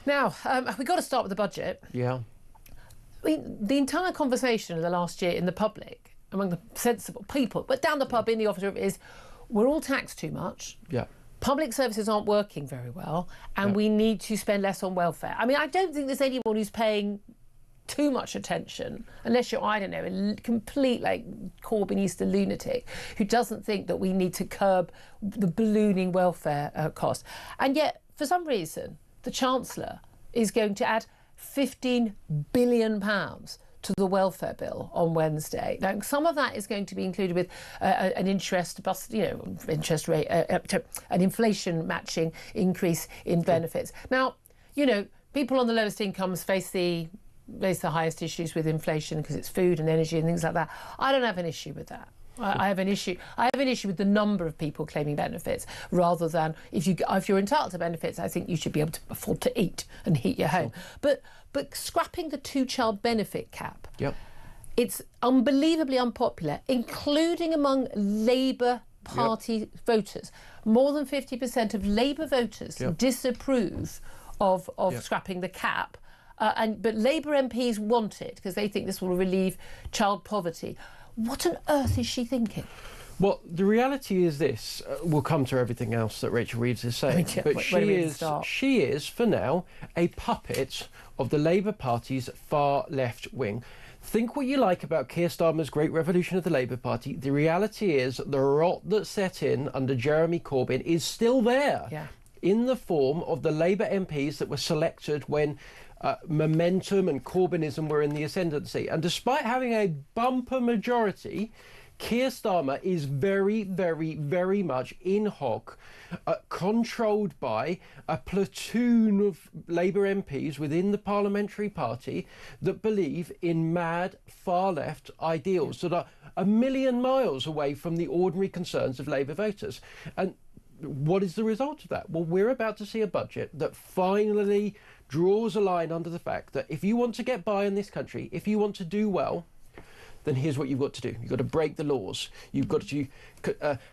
Now, we've got to start with the budget. Yeah. I mean, the entire conversation of the last year in the public, among the sensible people, but down the pub, in the office room, is we're all taxed too much. Yeah. Public services aren't working very well, and we need to spend less on welfare. I mean, I don't think there's anyone who's paying too much attention, unless you're, I don't know, a complete, like, Corbynista lunatic who doesn't think that we need to curb the ballooning welfare cost. And yet, for some reason, the Chancellor is going to add £15 billion to the welfare bill on Wednesday. Now, some of that is going to be included with an interest rate, an inflation matching increase in benefits. Now, people on the lowest incomes face the highest issues with inflation because it's food and energy and things like that. I don't have an issue with that. I have an issue with the number of people claiming benefits, rather than if you're entitled to benefits, I think you should be able to afford to eat and heat your home. But scrapping the 2-child benefit cap, it's unbelievably unpopular, including among Labour Party voters. More than 50% of Labour voters disapprove of scrapping the cap. But Labour MPs want it because they think this will relieve child poverty. What on earth is she thinking? Well, the reality is this. We'll come to everything else that Rachel Reeves is saying. But she is, for now, a puppet of the Labour Party's far left wing. Think what you like about Keir Starmer's great revolution of the Labour Party. The reality is the rot that set in under Jeremy Corbyn is still there, in the form of the Labour MPs that were selected when Momentum and Corbynism were in the ascendancy. And despite having a bumper majority, Keir Starmer is very, very, very much in hoc, controlled by a platoon of Labour MPs within the parliamentary party that believe in mad far-left ideals that are a million miles away from the ordinary concerns of Labour voters. And what is the result of that? Well, we're about to see a budget that finally draws a line under the fact that if you want to get by in this country, if you want to do well, then here's what you've got to do. You've got to break the laws. You've got to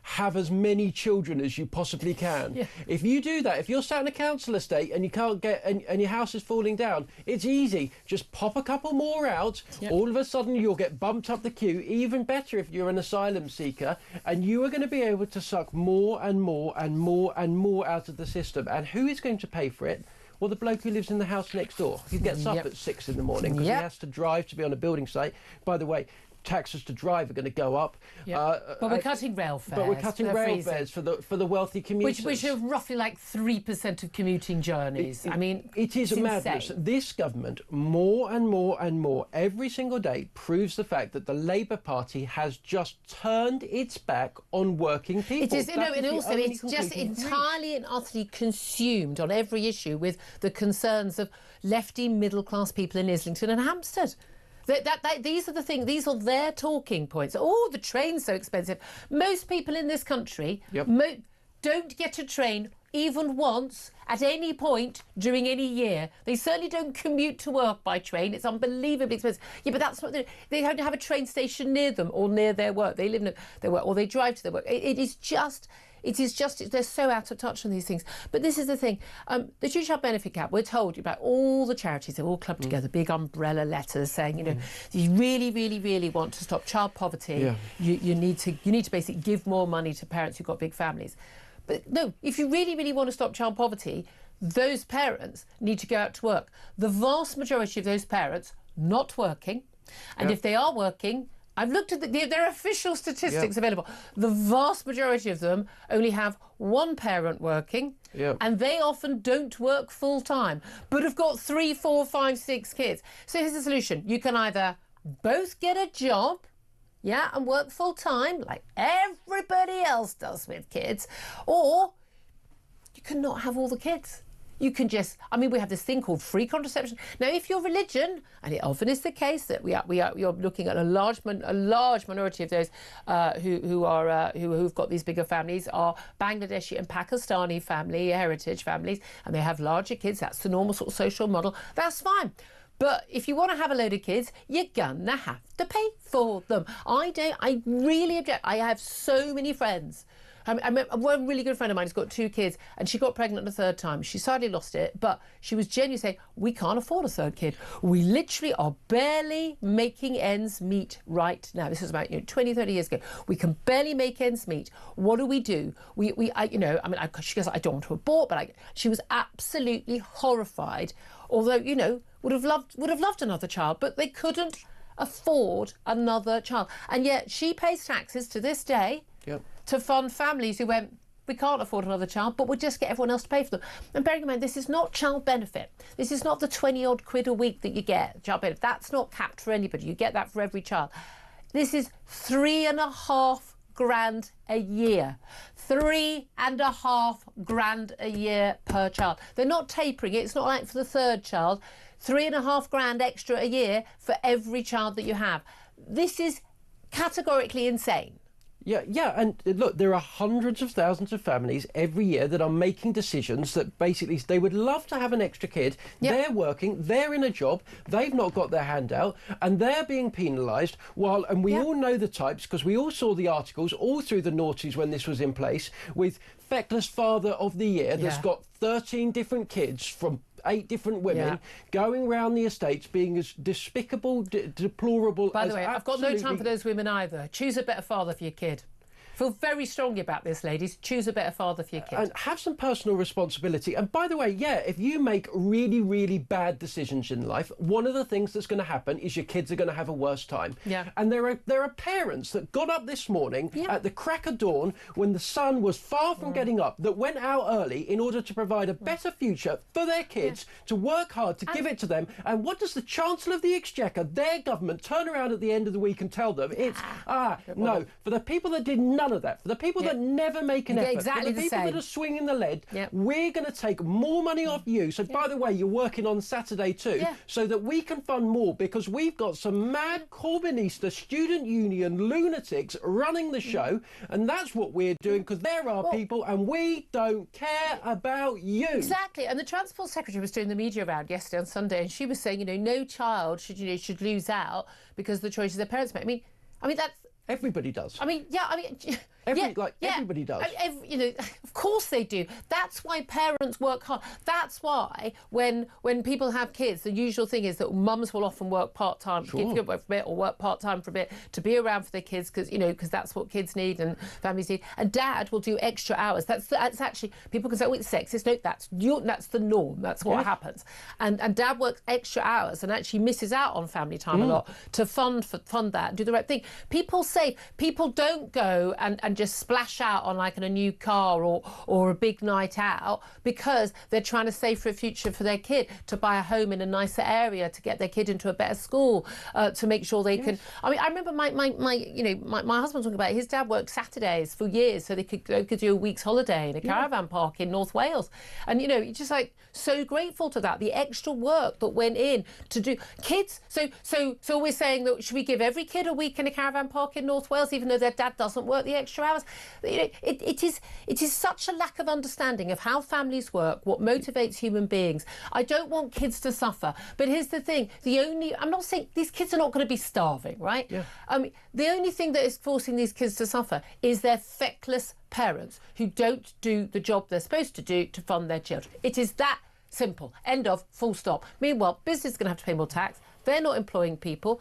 have as many children as you possibly can. Yeah. If you do that, if you're sat in a council estate and you can't get, and your house is falling down, it's easy. Just pop a couple more out. Yep. All of a sudden you'll get bumped up the queue. Even better if you're an asylum seeker, and you are going to be able to suck more and more and more and more out of the system. And who is going to pay for it? Well, the bloke who lives in the house next door. He gets up at 6 in the morning because he has to drive to be on a building site. By the way, taxes to drive are going to go up. But we're cutting rail fares. But we're cutting rail fares for the wealthy commuters. Which are roughly like 3% of commuting journeys. I mean, it is madness. This government, more and more and more, every single day, proves the fact that the Labour Party has just turned its back on working people. It is, and also it's just entirely and utterly consumed on every issue with the concerns of lefty middle-class people in Islington and Hampstead. These are the things, these are their talking points. Oh, the train's so expensive. Most people in this country don't get a train even once at any point during any year. They certainly don't commute to work by train. It's unbelievably expensive. Yeah, but that's what they don't have a train station near them or near their work. They live in their work or they drive to their work. It is just, they're so out of touch on these things. But this is the thing. The 2-child benefit cap, we're told about all the charities, they've all clubbed together, big umbrella letters saying, you really, really, really want to stop child poverty. You need to basically give more money to parents who've got big families. But no, if you really, really want to stop child poverty, those parents need to go out to work. The vast majority of those parents not working, and if they are working, I've looked at there are official statistics available. The vast majority of them only have one parent working, and they often don't work full time, but have got 3, 4, 5, 6 kids. So here's the solution. You can either both get a job, and work full time like everybody else does with kids, or you can not have all the kids. You can just, we have this thing called free contraception. Now, if your religion, and it often is the case that you're looking at a large minority of those who've got these bigger families are Bangladeshi and Pakistani heritage families, and they have larger kids. That's the normal sort of social model. That's fine. But if you want to have a load of kids, you're gonna have to pay for them. I really object. I have so many friends One really good friend of mine has got 2 kids, and she got pregnant a 3rd time. She sadly lost it, but she was genuinely saying, we can't afford a 3rd kid. We literally are barely making ends meet right now. This is about 20, 30 years ago. We can barely make ends meet. What do? She goes, I don't want to abort, but she was absolutely horrified. Although, would have loved another child, but they couldn't afford another child. And yet she pays taxes to this day to fund families who went, we can't afford another child, but we'll just get everyone else to pay for them. And bearing in mind, this is not child benefit. This is not the 20-odd quid a week that you get, child benefit. That's not capped for anybody. You get that for every child. This is £3,500 a year. £3,500 a year per child. They're not tapering it. It's not like for the 3rd child. £3,500 extra a year for every child that you have. This is categorically insane. Yeah, and look, there are hundreds of thousands of families every year that are making decisions that basically they would love to have an extra kid. They're working, they're in a job, they've not got their hand out, and they're being penalised. And we all know the types, because we all saw the articles all through the noughties when this was in place, with feckless father of the year that's got 13 different kids from 8 different women going around the estates being as despicable, deplorable. By the way, I've got no time for those women either. Choose a better father for your kid. Feel very strongly about this, ladies. Choose a better father for your kid. And have some personal responsibility. And by the way, if you make really, really bad decisions in life, one of the things that's going to happen is your kids are going to have a worse time. And there are parents that got up this morning at the crack of dawn when the sun was far from getting up, that went out early in order to provide a better future for their kids, to work hard, to give it to them. And what does the Chancellor of the Exchequer, their government, turn around at the end of the week and tell them? It's, no, for the people that did none of that, for the people that never make an effort, for the people that are swinging the lead, we're going to take more money off you. So by the way, you're working on Saturday too, so that we can fund more, because we've got some mad Corbynista student union lunatics running the show, and that's what we're doing, because there are people and we don't care about you. Exactly. And the Transport Secretary was doing the media round yesterday on Sunday, and she was saying, no child should lose out because of the choices their parents make. I mean that's everybody does. Everybody does. Of course they do. That's why parents work hard. That's why when people have kids, the usual thing is that mums will often work part-time, or work part-time for a bit to be around for their kids, because that's what kids need and families need. And dad will do extra hours. That's actually, people can say, oh, it's sexist. No, that's the norm. That's what happens. And dad works extra hours and actually misses out on family time a lot to fund that and do the right thing. People say, people don't go and just splash out on like a new car or a big night out because they're trying to save for a future for their kid, to buy a home in a nicer area, to get their kid into a better school, to make sure they can. I mean, I remember my husband talking about it. His dad worked Saturdays for years so they could do a week's holiday in a caravan park in North Wales, and you're just like so grateful to that, the extra work that went in to do kids. So we're saying that should we give every kid a week in a caravan park in North Wales, even though their dad doesn't work the extra hours? It is such a lack of understanding of how families work, what motivates human beings. I don't want kids to suffer, but here's the thing: I'm not saying these kids are not going to be starving, right? The only thing that is forcing these kids to suffer is their feckless parents who don't do the job they're supposed to do to fund their children. It is that simple. End of. Full stop. Meanwhile, business is going to have to pay more tax. They're not employing people.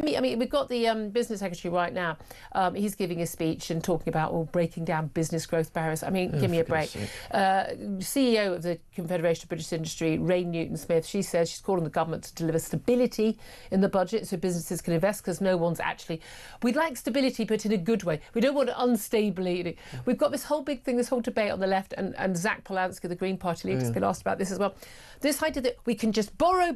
We've got the business secretary right now. He's giving a speech and talking about breaking down business growth barriers. Give me a break. CEO of the Confederation of British Industry, Ray Newton-Smith, she says she's calling the government to deliver stability in the budget so businesses can invest, because no one's actually. We'd like stability, but in a good way. We don't want it unstably. We've got this whole big thing, this whole debate on the left, and Zach Polanski, the Green Party leader, has been asked about this as well. This idea that we can just borrow.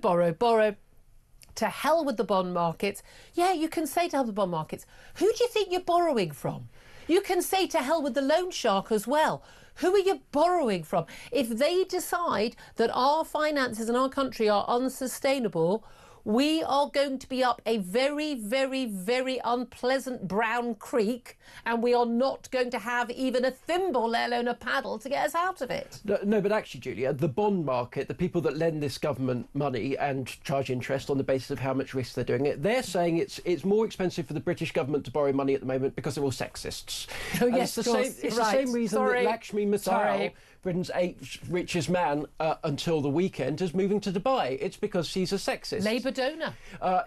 To hell with the bond markets. Yeah, you can say to hell with the bond markets. Who do you think you're borrowing from? You can say to hell with the loan shark as well. Who are you borrowing from? If they decide that our finances in our country are unsustainable, we are going to be up a very, very, very unpleasant brown creek, and we are not going to have even a thimble, let alone a paddle, to get us out of it. No, but actually, Julia, the bond market, the people that lend this government money and charge interest on the basis of how much risk they're doing it, they're saying it's more expensive for the British government to borrow money at the moment because they're all sexists. Oh, yes, it's the same reason that Lakshmi Mittal, Britain's 8th richest man until the weekend, is moving to Dubai. It's because she's a sexist. Labour donor.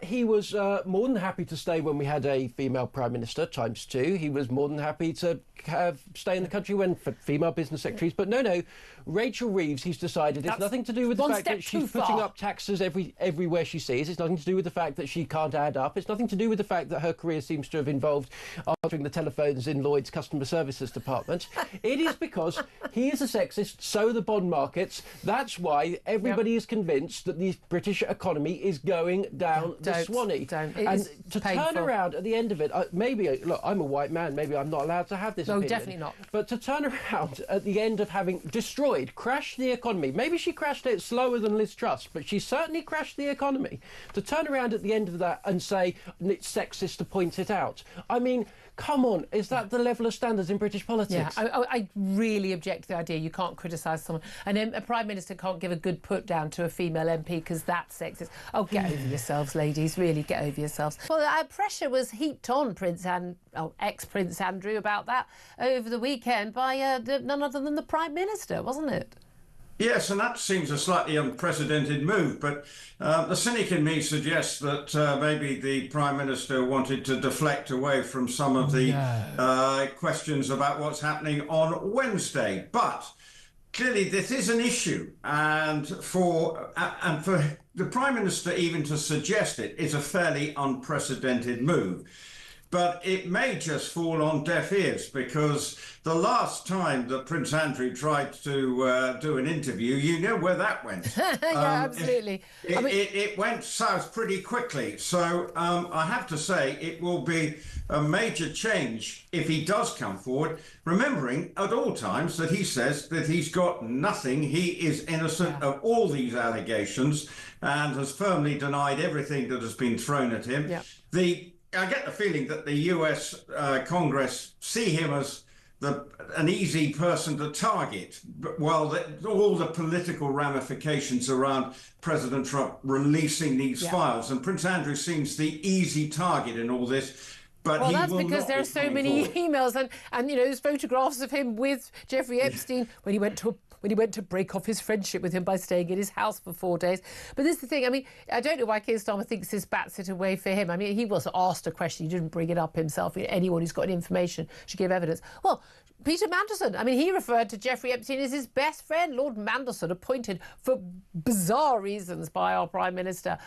He was more than happy to stay when we had a female Prime Minister, ×2. He was more than happy to stay in the country when for female business secretaries. But no, Rachel Reeves, he's decided it's nothing to do with the fact that she's putting up taxes everywhere she sees. It's nothing to do with the fact that she can't add up. It's nothing to do with the fact that her career seems to have involved answering the telephones in Lloyd's customer services department. It is because he is a sexist, so are the bond markets. That's why everybody is convinced that the British economy is going down the Swanee. And to turn around at the end of it, maybe, look, I'm a white man, maybe I'm not allowed to have this opinion. Definitely not. But to turn around at the end of having crashed the economy, maybe she crashed it slower than Liz Truss, but she certainly crashed the economy. To turn around at the end of that and say it's sexist to point it out, I mean, come on, is that the level of standards in British politics? Yeah, I really object to the idea you can't criticise someone. And a Prime Minister can't give a good put down to a female MP because that's sexist. Oh, get over yourselves, ladies, really get over yourselves. Well, pressure was heaped on ex-Prince Andrew about that over the weekend by none other than the Prime Minister, wasn't it? Yes, and that seems a slightly unprecedented move, but the cynic in me suggests that maybe the Prime Minister wanted to deflect away from some of the questions about what's happening on Wednesday. But clearly this is an issue, and for the Prime Minister even to suggest it is a fairly unprecedented move. But it may just fall on deaf ears, because the last time that Prince Andrew tried to do an interview, you know where that went. Absolutely. It went south pretty quickly. So I have to say it will be a major change if he does come forward, remembering at all times that he says that he's got nothing. He is innocent of all these allegations and has firmly denied everything that has been thrown at him. Yeah. I get the feeling that the US Congress see him as an easy person to target, while all the political ramifications around President Trump releasing these files. And Prince Andrew seems the easy target in all this. But well, that's because there are so many emails and there's photographs of him with Jeffrey Epstein when he went to break off his friendship with him by staying in his house for 4 days. But this is the thing, I mean, I don't know why Keir Starmer thinks this bats it away for him. I mean, he was asked a question, he didn't bring it up himself. Anyone who's got any information should give evidence. Well, Peter Mandelson, I mean, he referred to Jeffrey Epstein as his best friend. Lord Mandelson, appointed for bizarre reasons by our Prime Minister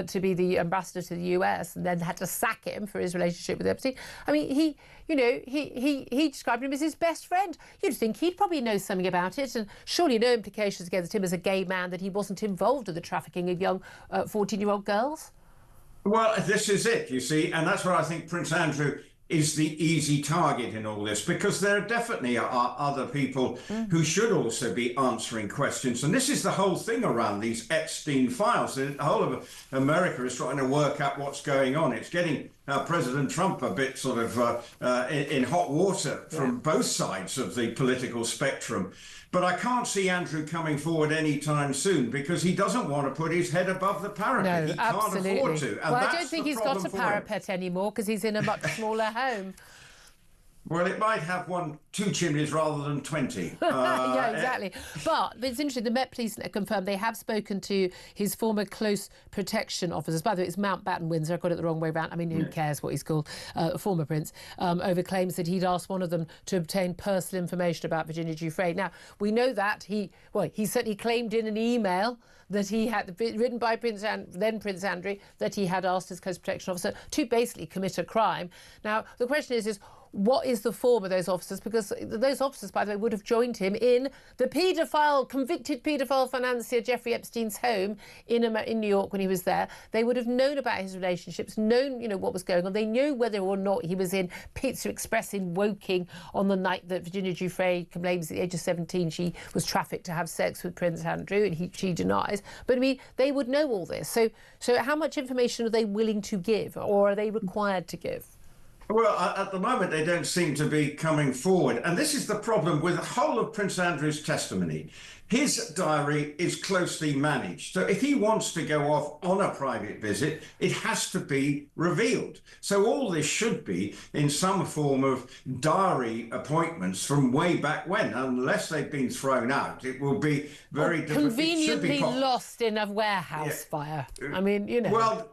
to be the ambassador to the US, and then had to sack him for his relationship with Epstein. I mean, he described him as his best friend. You'd think he'd probably know something about it, and surely no implications against him as a gay man that he wasn't involved in the trafficking of young 14-year-old girls. Well, this is it, you see, and that's where I think Prince Andrew is the easy target in all this, because there definitely are other people who should also be answering questions. And this is the whole thing around these Epstein files. The whole of America is trying to work out what's going on. It's getting President Trump a bit sort of in hot water from both sides of the political spectrum. But I can't see Andrew coming forward anytime soon, because he doesn't want to put his head above the parapet. No, he can't afford to. And well, I don't think he's got a parapet anymore, because he's in a much smaller home. Well, it might have 2 chimneys rather than 20. Yeah, exactly. But it's interesting, the Met Police confirmed they have spoken to his former close protection officers. By the way, it's Mountbatten Windsor. I got it the wrong way around. I mean, who cares what he's called? Former Prince, over claims that he'd asked one of them to obtain personal information about Virginia Giuffre. Now, we know that he certainly claimed in an email that he had written by then Prince Andrew, that he had asked his close protection officer to basically commit a crime. Now, the question is what is the form of those officers, because those officers, by the way, would have joined him in the convicted paedophile financier Jeffrey Epstein's home in New York when he was there. They would have known about his relationships, known, what was going on. They knew whether or not he was in Pizza Express in Woking on the night that Virginia Giuffre claims at the age of 17 she was trafficked to have sex with Prince Andrew, and she denies. But I mean, they would know all this. So how much information are they willing to give, or are they required to give? Well, at the moment, they don't seem to be coming forward. And this is the problem with the whole of Prince Andrew's testimony. His diary is closely managed. So if he wants to go off on a private visit, it has to be revealed. So all this should be in some form of diary appointments from way back when. Unless they've been thrown out, it will be very difficult. Conveniently lost in a warehouse fire. I mean, Well,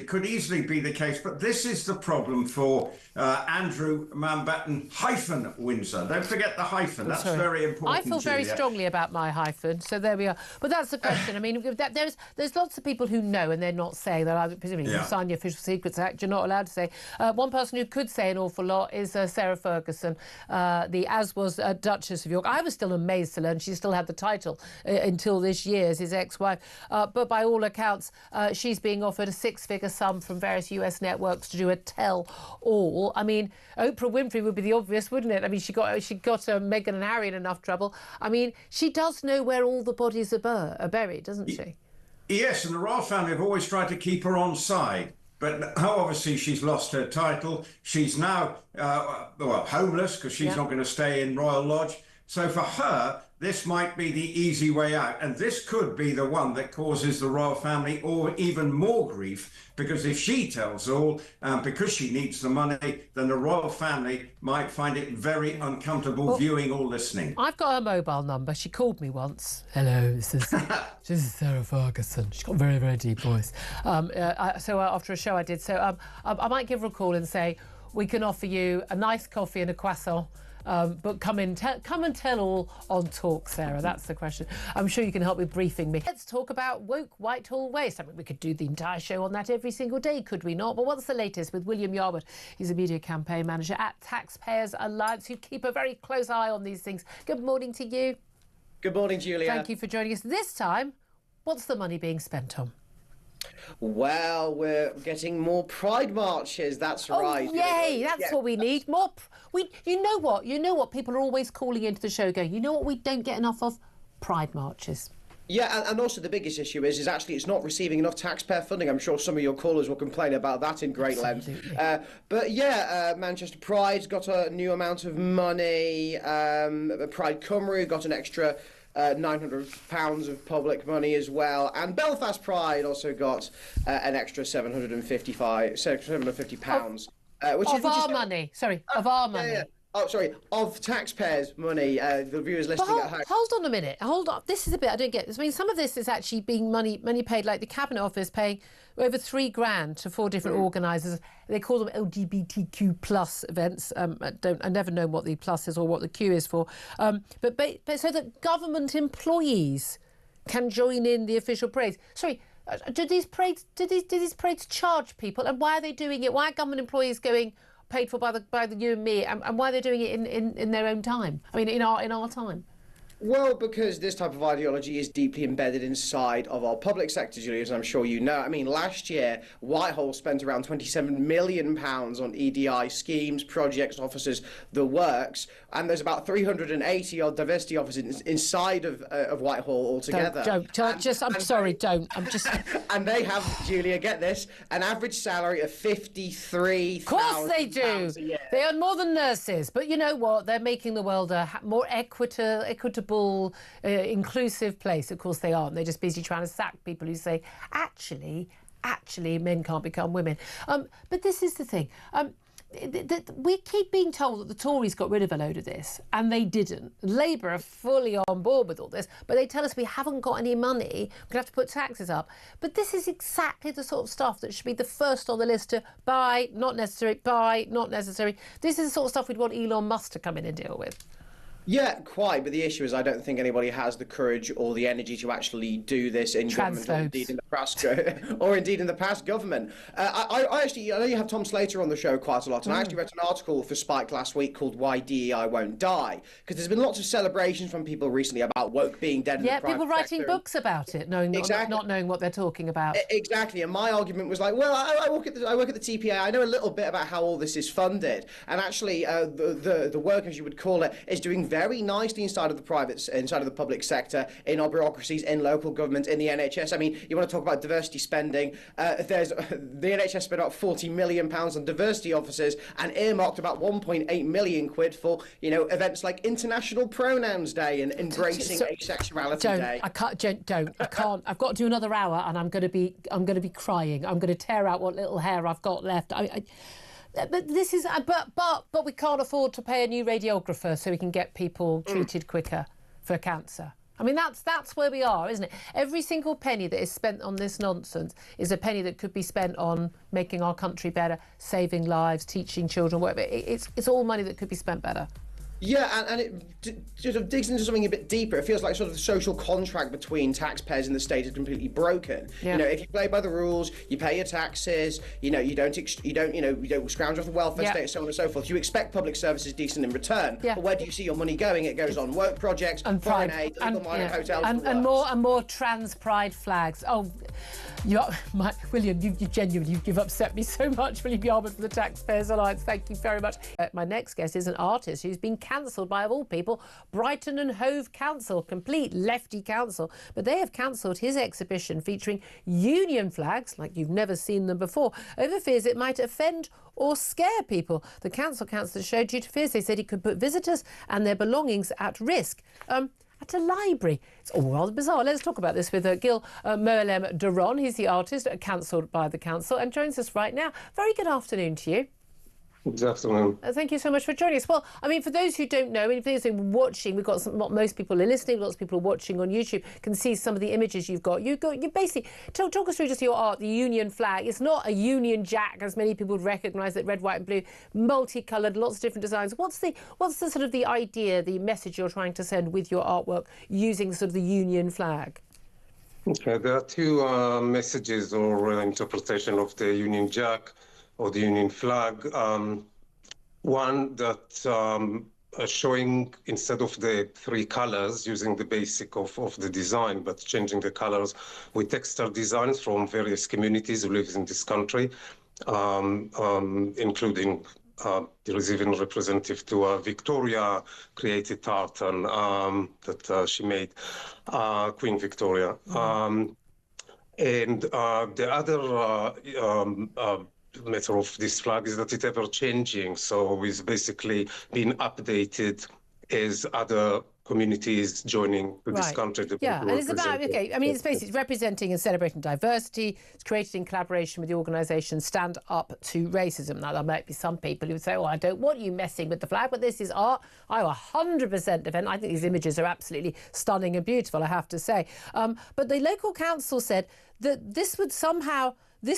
could easily be the case, but this is the problem for Andrew Mountbatten Windsor. Don't forget the hyphen. That's very important. I feel very strongly about my hyphen, so there we are. But that's the question. I mean, there's lots of people who know, and they're not saying that. Presumably, you sign the Official Secrets Act, you're not allowed to say. One person who could say an awful lot is Sarah Ferguson, as was Duchess of York. I was still amazed to learn she still had the title until this year as his ex-wife. But by all accounts, she's being offered a six-figure sum from various US networks to do a tell-all. I mean, Oprah Winfrey would be the obvious, wouldn't it? I mean, she got Meghan and Harry in enough trouble. I mean, she does know where all the bodies are buried, doesn't she? Yes, and the royal family have always tried to keep her on side. But how obviously she's lost her title. She's now homeless because she's not going to stay in Royal Lodge. So for her, this might be the easy way out. And this could be the one that causes the royal family or even more grief, because if she tells all, because she needs the money, then the royal family might find it very uncomfortable viewing or listening. I've got her mobile number. She called me once. Hello, this is Sarah Ferguson. She's got a very, very deep voice. So after a show I did, so I might give her a call and say, we can offer you a nice coffee and a croissant. But come and tell all on Talk, Sarah. That's the question. I'm sure you can help with briefing me. Let's talk about woke Whitehall waste. I mean, we could do the entire show on that every single day, could we not? But what's the latest with William Yarwood? He's a media campaign manager at Taxpayers Alliance, who keep a very close eye on these things. Good morning to you. Good morning, Julia. Thank you for joining us. This time, what's the money being spent on? Well, we're getting more pride marches. That's right. Yay! That's what we need. More. You know what? People are always calling into the show going, you know what we don't get enough of? Pride marches. Yeah, and also the biggest issue is actually it's not receiving enough taxpayer funding. I'm sure some of your callers will complain about that in great length. But yeah, Manchester Pride's got a new amount of money. Pride Cymru got an extra £900 of public money as well, and Belfast Pride also got an extra £750, of our money. Yeah. Oh, sorry, of taxpayers' money. The viewers listening at home. Hold on a minute. Hold on. This is a bit I don't get. I mean, some of this is actually being money paid, like the Cabinet Office paying over $3,000 to 4 different organisers. They call them LGBTQ plus events. I never know what the plus is or what the Q is for. But so that government employees can join in the official parades. Sorry. Do these parades charge people, and why are they doing it? Why are government employees paid for by the you and me, and why are they doing it in their own time? I mean, in our time. Well, because this type of ideology is deeply embedded inside of our public sector, Julia, as I'm sure you know. I mean, last year, Whitehall spent around £27 million on EDI schemes, projects, offices, the works, and there's about 380 odd diversity offices inside of Whitehall altogether. I'm sorry, don't. And they have, Julia, get this, an average salary of £53,000. Of course they do. They earn more than nurses, but you know what? They're making the world a more equitable, inclusive place. Of course they aren't. They're just busy trying to sack people who say, actually, men can't become women. But this is the thing. We keep being told that the Tories got rid of a load of this, and they didn't. Labour are fully on board with all this, but they tell us we haven't got any money, we have to put taxes up. But this is exactly the sort of stuff that should be the first on the list to buy, not necessary, buy, not necessary. This is the sort of stuff we'd want Elon Musk to come in and deal with. Yeah, quite. But the issue is I don't think anybody has the courage or the energy to actually do this in government or indeed in the past, or indeed in the past government. I actually, I know you have Tom Slater on the show quite a lot, and I actually wrote an article for Spike last week called "Why DEI Won't Die," because there's been lots of celebrations from people recently about woke being dead in the private sector. Yeah, people writing books about it, not knowing what they're talking about. Exactly, and my argument was like, well, I work at the TPA. I know a little bit about how all this is funded, and actually, the work, as you would call it, is doing very nicely inside of the public sector, in our bureaucracies, in local government, in the NHS. I mean, you want to talk about diversity spending? The NHS spent about £40 million on diversity officers and earmarked about 1.8 million quid for events like International Pronouns Day and Embracing Asexuality Day. I can't. I've got to do another hour, and I'm going to be crying. I'm going to tear out what little hair I've got left. But this is, but we can't afford to pay a new radiographer so we can get people treated quicker for cancer. I mean, that's where we are, isn't it? Every single penny that is spent on this nonsense is a penny that could be spent on making our country better, saving lives, teaching children, whatever. It's all money that could be spent better. Yeah, and it sort of digs into something a bit deeper. It feels like sort of the social contract between taxpayers and the state is completely broken. Yeah. If you play by the rules, you pay your taxes. You don't scrounge off the welfare state, so on and so forth. You expect public services decent in return. Yeah. But where do you see your money going? It goes on work projects, and foreign aid, legal mining hotels, and more trans pride flags. Oh, William, you've upset me so much. William Yarwood from the Taxpayers Alliance. Thank you very much. My next guest is an artist who's been cancelled by, of all people, Brighton and Hove Council, complete lefty council. But they have cancelled his exhibition featuring union flags, like you've never seen them before, over fears it might offend or scare people. The councillor showed due to fears. They said it could put visitors and their belongings at risk. At a library. It's all rather bizarre. Let's talk about this with Gil Moelem Duron. He's the artist cancelled by the council and joins us right now. Very good afternoon to you. Good afternoon. Thank you so much for joining us. Well, I mean, for those who don't know, if those who are watching, we've got most people are listening, lots of people are watching on YouTube, can see some of the images you've got. You basically, talk us through just your art, the Union flag. It's not a Union Jack, as many people would recognise it, red, white and blue, multicoloured, lots of different designs. What's the sort of the idea, the message you're trying to send with your artwork using sort of the Union flag? Okay, there are two messages or interpretation of the Union Jack or the Union flag. One that showing, instead of the three colors, using the basic of the design, but changing the colors with textile designs from various communities who live in this country, including there is even a representative to Victoria created tartan that she made, Queen Victoria. And the other matter of this flag is that it's ever changing, so it's basically being updated as other communities joining this country. Yeah, and it's about, I mean, it's basically representing and celebrating diversity. It's created in collaboration with the organisation Stand Up to Racism. Now, there might be some people who would say, oh, I don't want you messing with the flag, but this is art. I 100% defend. I think these images are absolutely stunning and beautiful, I have to say. But the local council said that this would somehow... and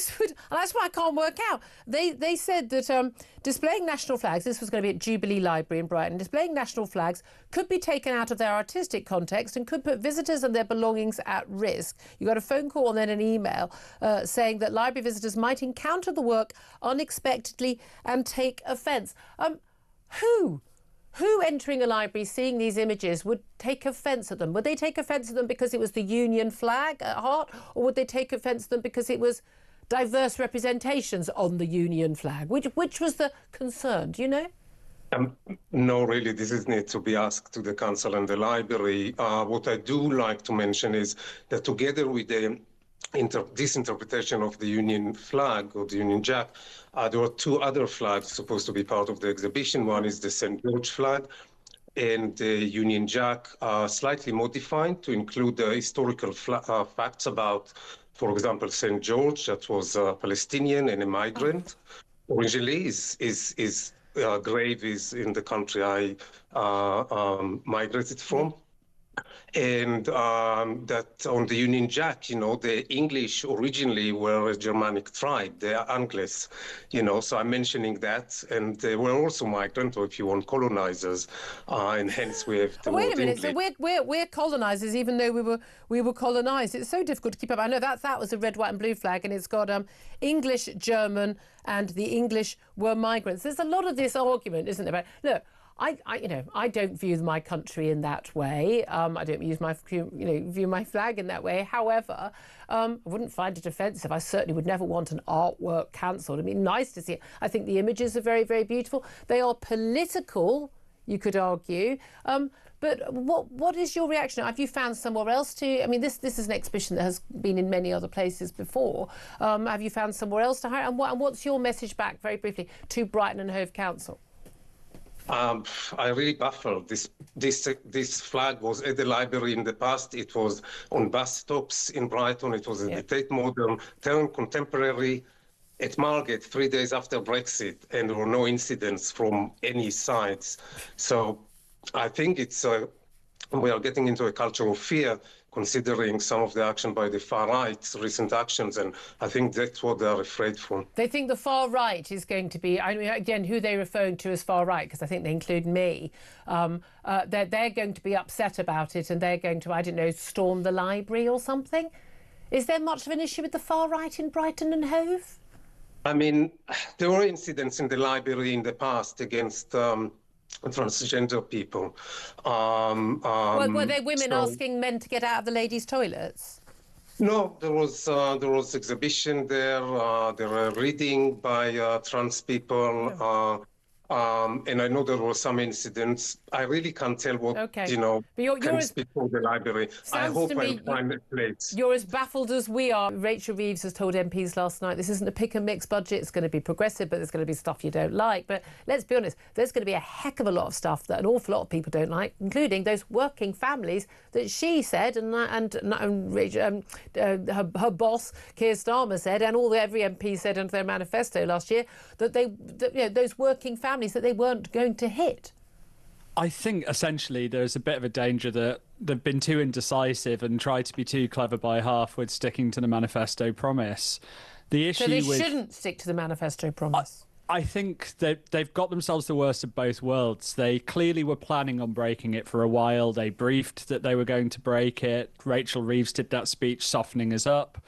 that's what I can't work out. They said that displaying national flags, this was going to be at Jubilee Library in Brighton, displaying national flags could be taken out of their artistic context and could put visitors and their belongings at risk. You got a phone call and then an email saying that library visitors might encounter the work unexpectedly and take offence. Who entering a library, seeing these images, would take offence at them? Would they take offence at them because it was the Union flag at heart, or would they take offence at them because it was diverse representations on the Union flag? Which was the concern? Do you know? No, really, this is need to be asked to the council and the library. What I do like to mention is that together with this interpretation of the Union flag or the Union Jack, there are two other flags supposed to be part of the exhibition. One is the St. George flag, and the Union Jack slightly modified to include historical facts about, for example, St. George, that was a Palestinian and a migrant. Originally, his grave is in the country I migrated from. And that on the Union Jack, the English originally were a Germanic tribe, they are Angles, so I'm mentioning that. And they were also migrant, or if you want, colonizers, and hence we have the wait a minute, English. so we're colonizers even though we were colonized. It's so difficult to keep up. I know that was a red, white and blue flag, and it's got English, German, and the English were migrants. There's a lot of this argument, isn't there? Look, I don't view my country in that way. I don't view my flag in that way. However, I wouldn't find it offensive. I certainly would never want an artwork cancelled. I mean, nice to see it. I think the images are very, very beautiful. They are political, you could argue. But what is your reaction? Have you found somewhere else to? I mean, this is an exhibition that has been in many other places before. Have you found somewhere else to hire? And what's your message back, very briefly, to Brighton and Hove Council? I really baffled. This flag was at the library in the past. It was on bus stops in Brighton. It was at the Tate Modern, turned contemporary at Margate 3 days after Brexit, and there were no incidents from any sides. So I think we are getting into a culture of fear, considering some of the action by the far right, recent actions, and I think that's what they're afraid for. They think the far right is going to be, I mean, again, who they're referring to as far right, because I think they include me, they're going to be upset about it, and they're going to, I don't know, storm the library or something. Is there much of an issue with the far right in Brighton and Hove? I mean, there were incidents in the library in the past against transgender people. Were there women asking men to get out of the ladies' toilets? No, there was exhibition there. There were reading by trans people. And I know there were some incidents. I really can't tell what, can speak for the library. I hope I find a place. You're as baffled as we are. Rachel Reeves has told MPs last night this isn't a pick and mix budget. It's going to be progressive, but there's going to be stuff you don't like. But let's be honest, there's going to be a heck of a lot of stuff that an awful lot of people don't like, including those working families that she said, and her boss, Keir Starmer, said, and every MP said under their manifesto last year, that those working families that they weren't going to hit. I think essentially there's a bit of a danger that they've been too indecisive and tried to be too clever by half with sticking to the manifesto promise. The issue shouldn't stick to the manifesto promise. I think that they've got themselves the worst of both worlds. They clearly were planning on breaking it for a while. They briefed that they were going to break it. Rachel Reeves did that speech softening us up.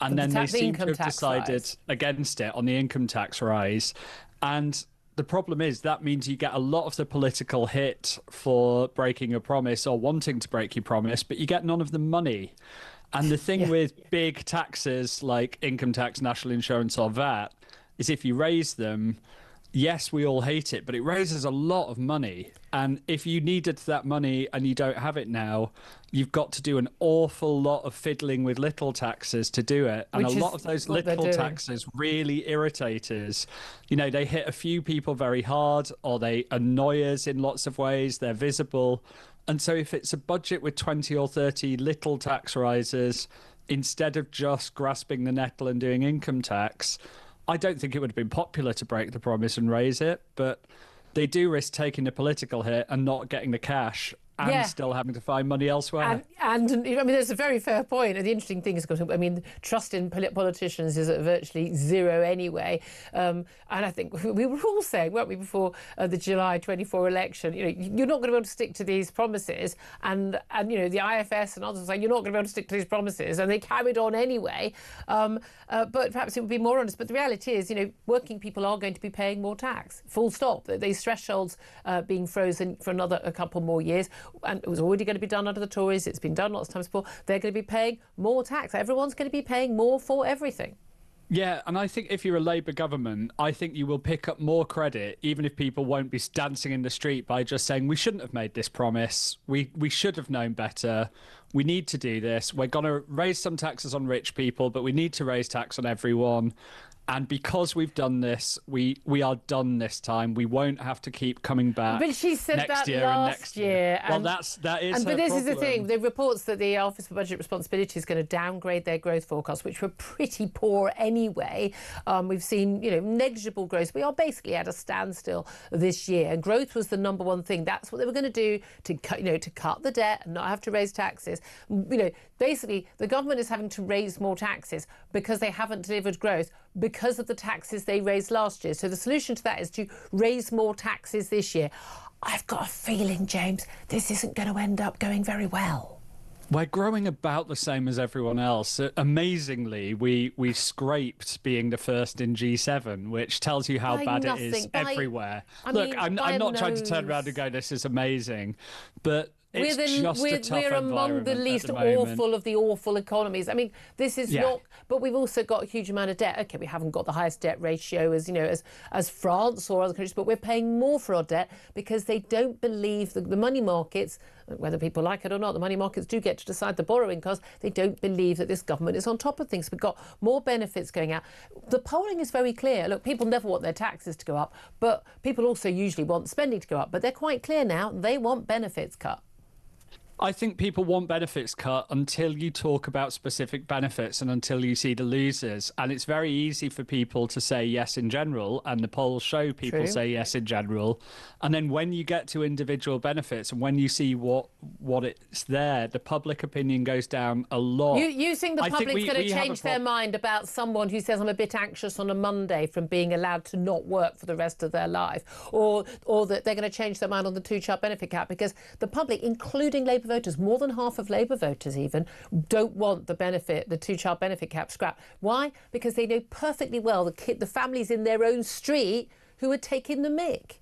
And then they seem to have decided against it on the income tax rise. And the problem is that means you get a lot of the political hit for breaking a promise or wanting to break your promise, but you get none of the money. And the thing with big taxes like income tax, national insurance or VAT is if you raise them, yes, we all hate it, but it raises a lot of money. And if you needed that money and you don't have it now, you've got to do an awful lot of fiddling with little taxes to do it. And a lot of those little taxes really irritate us. They hit a few people very hard, or they annoy us in lots of ways. They're visible. And so if it's a budget with 20 or 30 little tax rises, instead of just grasping the nettle and doing income tax, I don't think it would have been popular to break the promise and raise it, but they do risk taking the political hit and not getting the cash and still having to find money elsewhere. And I mean, there's a very fair point. And the interesting thing is, I mean, trust in politicians is at virtually zero anyway. And I think we were all saying, weren't we, before the July 24 election, you're not going to be able to stick to these promises. And the IFS and others are saying, you're not going to be able to stick to these promises. And they carried on anyway. But perhaps it would be more honest. But the reality is, working people are going to be paying more tax. Full stop. These thresholds being frozen for a couple more years. And it was already going to be done under the Tories. It's been done lots of times before. They're going to be paying more tax. Everyone's going to be paying more for everything. Yeah, and I think if you're a Labour government, I think you will pick up more credit, even if people won't be dancing in the street by just saying, we shouldn't have made this promise. We should have known better. We need to do this. We're going to raise some taxes on rich people, but we need to raise tax on everyone. And because we've done this, we are done this time. We won't have to keep coming back. But she said next that year last and next year. Well, that is. But her this is the problem. thing: the reports that the Office for Budget Responsibility is going to downgrade their growth forecasts, which were pretty poor anyway. We've seen, negligible growth. We are basically at a standstill this year, and growth was the number one thing. That's what they were going to do to cut the debt and not have to raise taxes. Basically, the government is having to raise more taxes because they haven't delivered growth because of the taxes they raised last year. So the solution to that is to raise more taxes this year. I've got a feeling, James, this isn't going to end up going very well. We're growing about the same as everyone else. Amazingly, we scraped being the first in G7, which tells you how bad it is everywhere. Look, I'm not trying to turn around and go, this is amazing, but we're among the least awful of the awful economies. I mean, this is not, but we've also got a huge amount of debt. Okay, we haven't got the highest debt ratio as France or other countries, but we're paying more for our debt because they don't believe the money markets, whether people like it or not, the money markets do get to decide the borrowing costs. They don't believe that this government is on top of things. We've got more benefits going out. The polling is very clear. Look, people never want their taxes to go up, but people also usually want spending to go up. But they're quite clear now. They want benefits cut. I think people want benefits cut until you talk about specific benefits and until you see the losers. And it's very easy for people to say yes in general, and the polls show people say yes in general. And then when you get to individual benefits and when you see what it's there, the public opinion goes down a lot. You think the public's going to change their mind about someone who says, I'm a bit anxious on a Monday from being allowed to not work for the rest of their life, or that they're going to change their mind on the two-child benefit cap? Because the public, including Labour voters, more than half of Labour voters even, don't want the two-child benefit cap scrapped. Why? Because they know perfectly well the families in their own street who are taking the mick.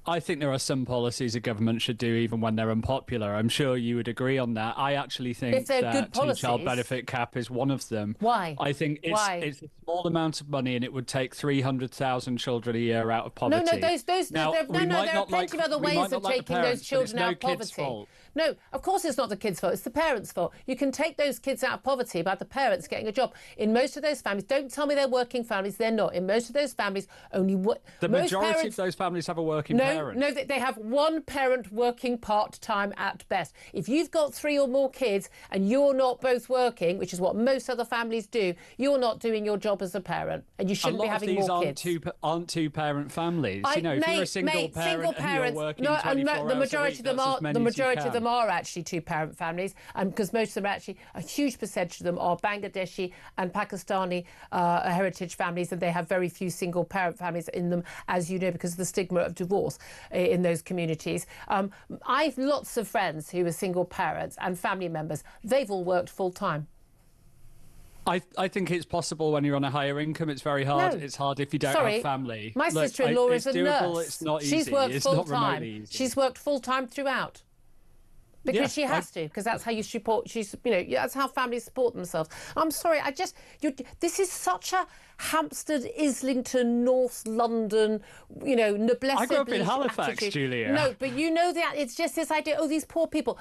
I think there are some policies a government should do even when they're unpopular. I'm sure you would agree on that. I actually think that two-child benefit cap is one of them. Why? I think it's a small amount of money and it would take 300,000 children a year out of poverty. There are plenty of other ways of taking those children out of poverty. No, of course it's not the kids' fault, it's the parents' fault. You can take those kids out of poverty by the parents getting a job. In most of those families, don't tell me they're working families, they're not. In most of those families, the majority of those families have a working parent. No, they have one parent working part-time at best. If you've got 3 or more kids and you're not both working, which is what most other families do, you're not doing your job as a parent, and you shouldn't be having more kids. A lot of these aren't two-parent families. If you're a single parent and you're working 24 hours the majority a week, the majority of them are actually two-parent families, and because most of them are actually, a huge percentage of them are Bangladeshi and Pakistani heritage families, and they have very few single-parent families in them, as you know, because of the stigma of divorce in those communities. I've lots of friends who are single parents and family members. They've all worked full-time. I think it's possible when you're on a higher income. It's very hard. No. It's hard if you don't have family. My sister-in-law is a nurse. It's not easy. She's worked full-time. Easy. She's worked full-time throughout. Because she has to, because that's how you support. That's how families support themselves. I'm sorry, this is such a Hampstead, Islington, North London, noblesse. I grew up in Halifax, attitude. Julia. No, but that it's just this idea. Oh, these poor people.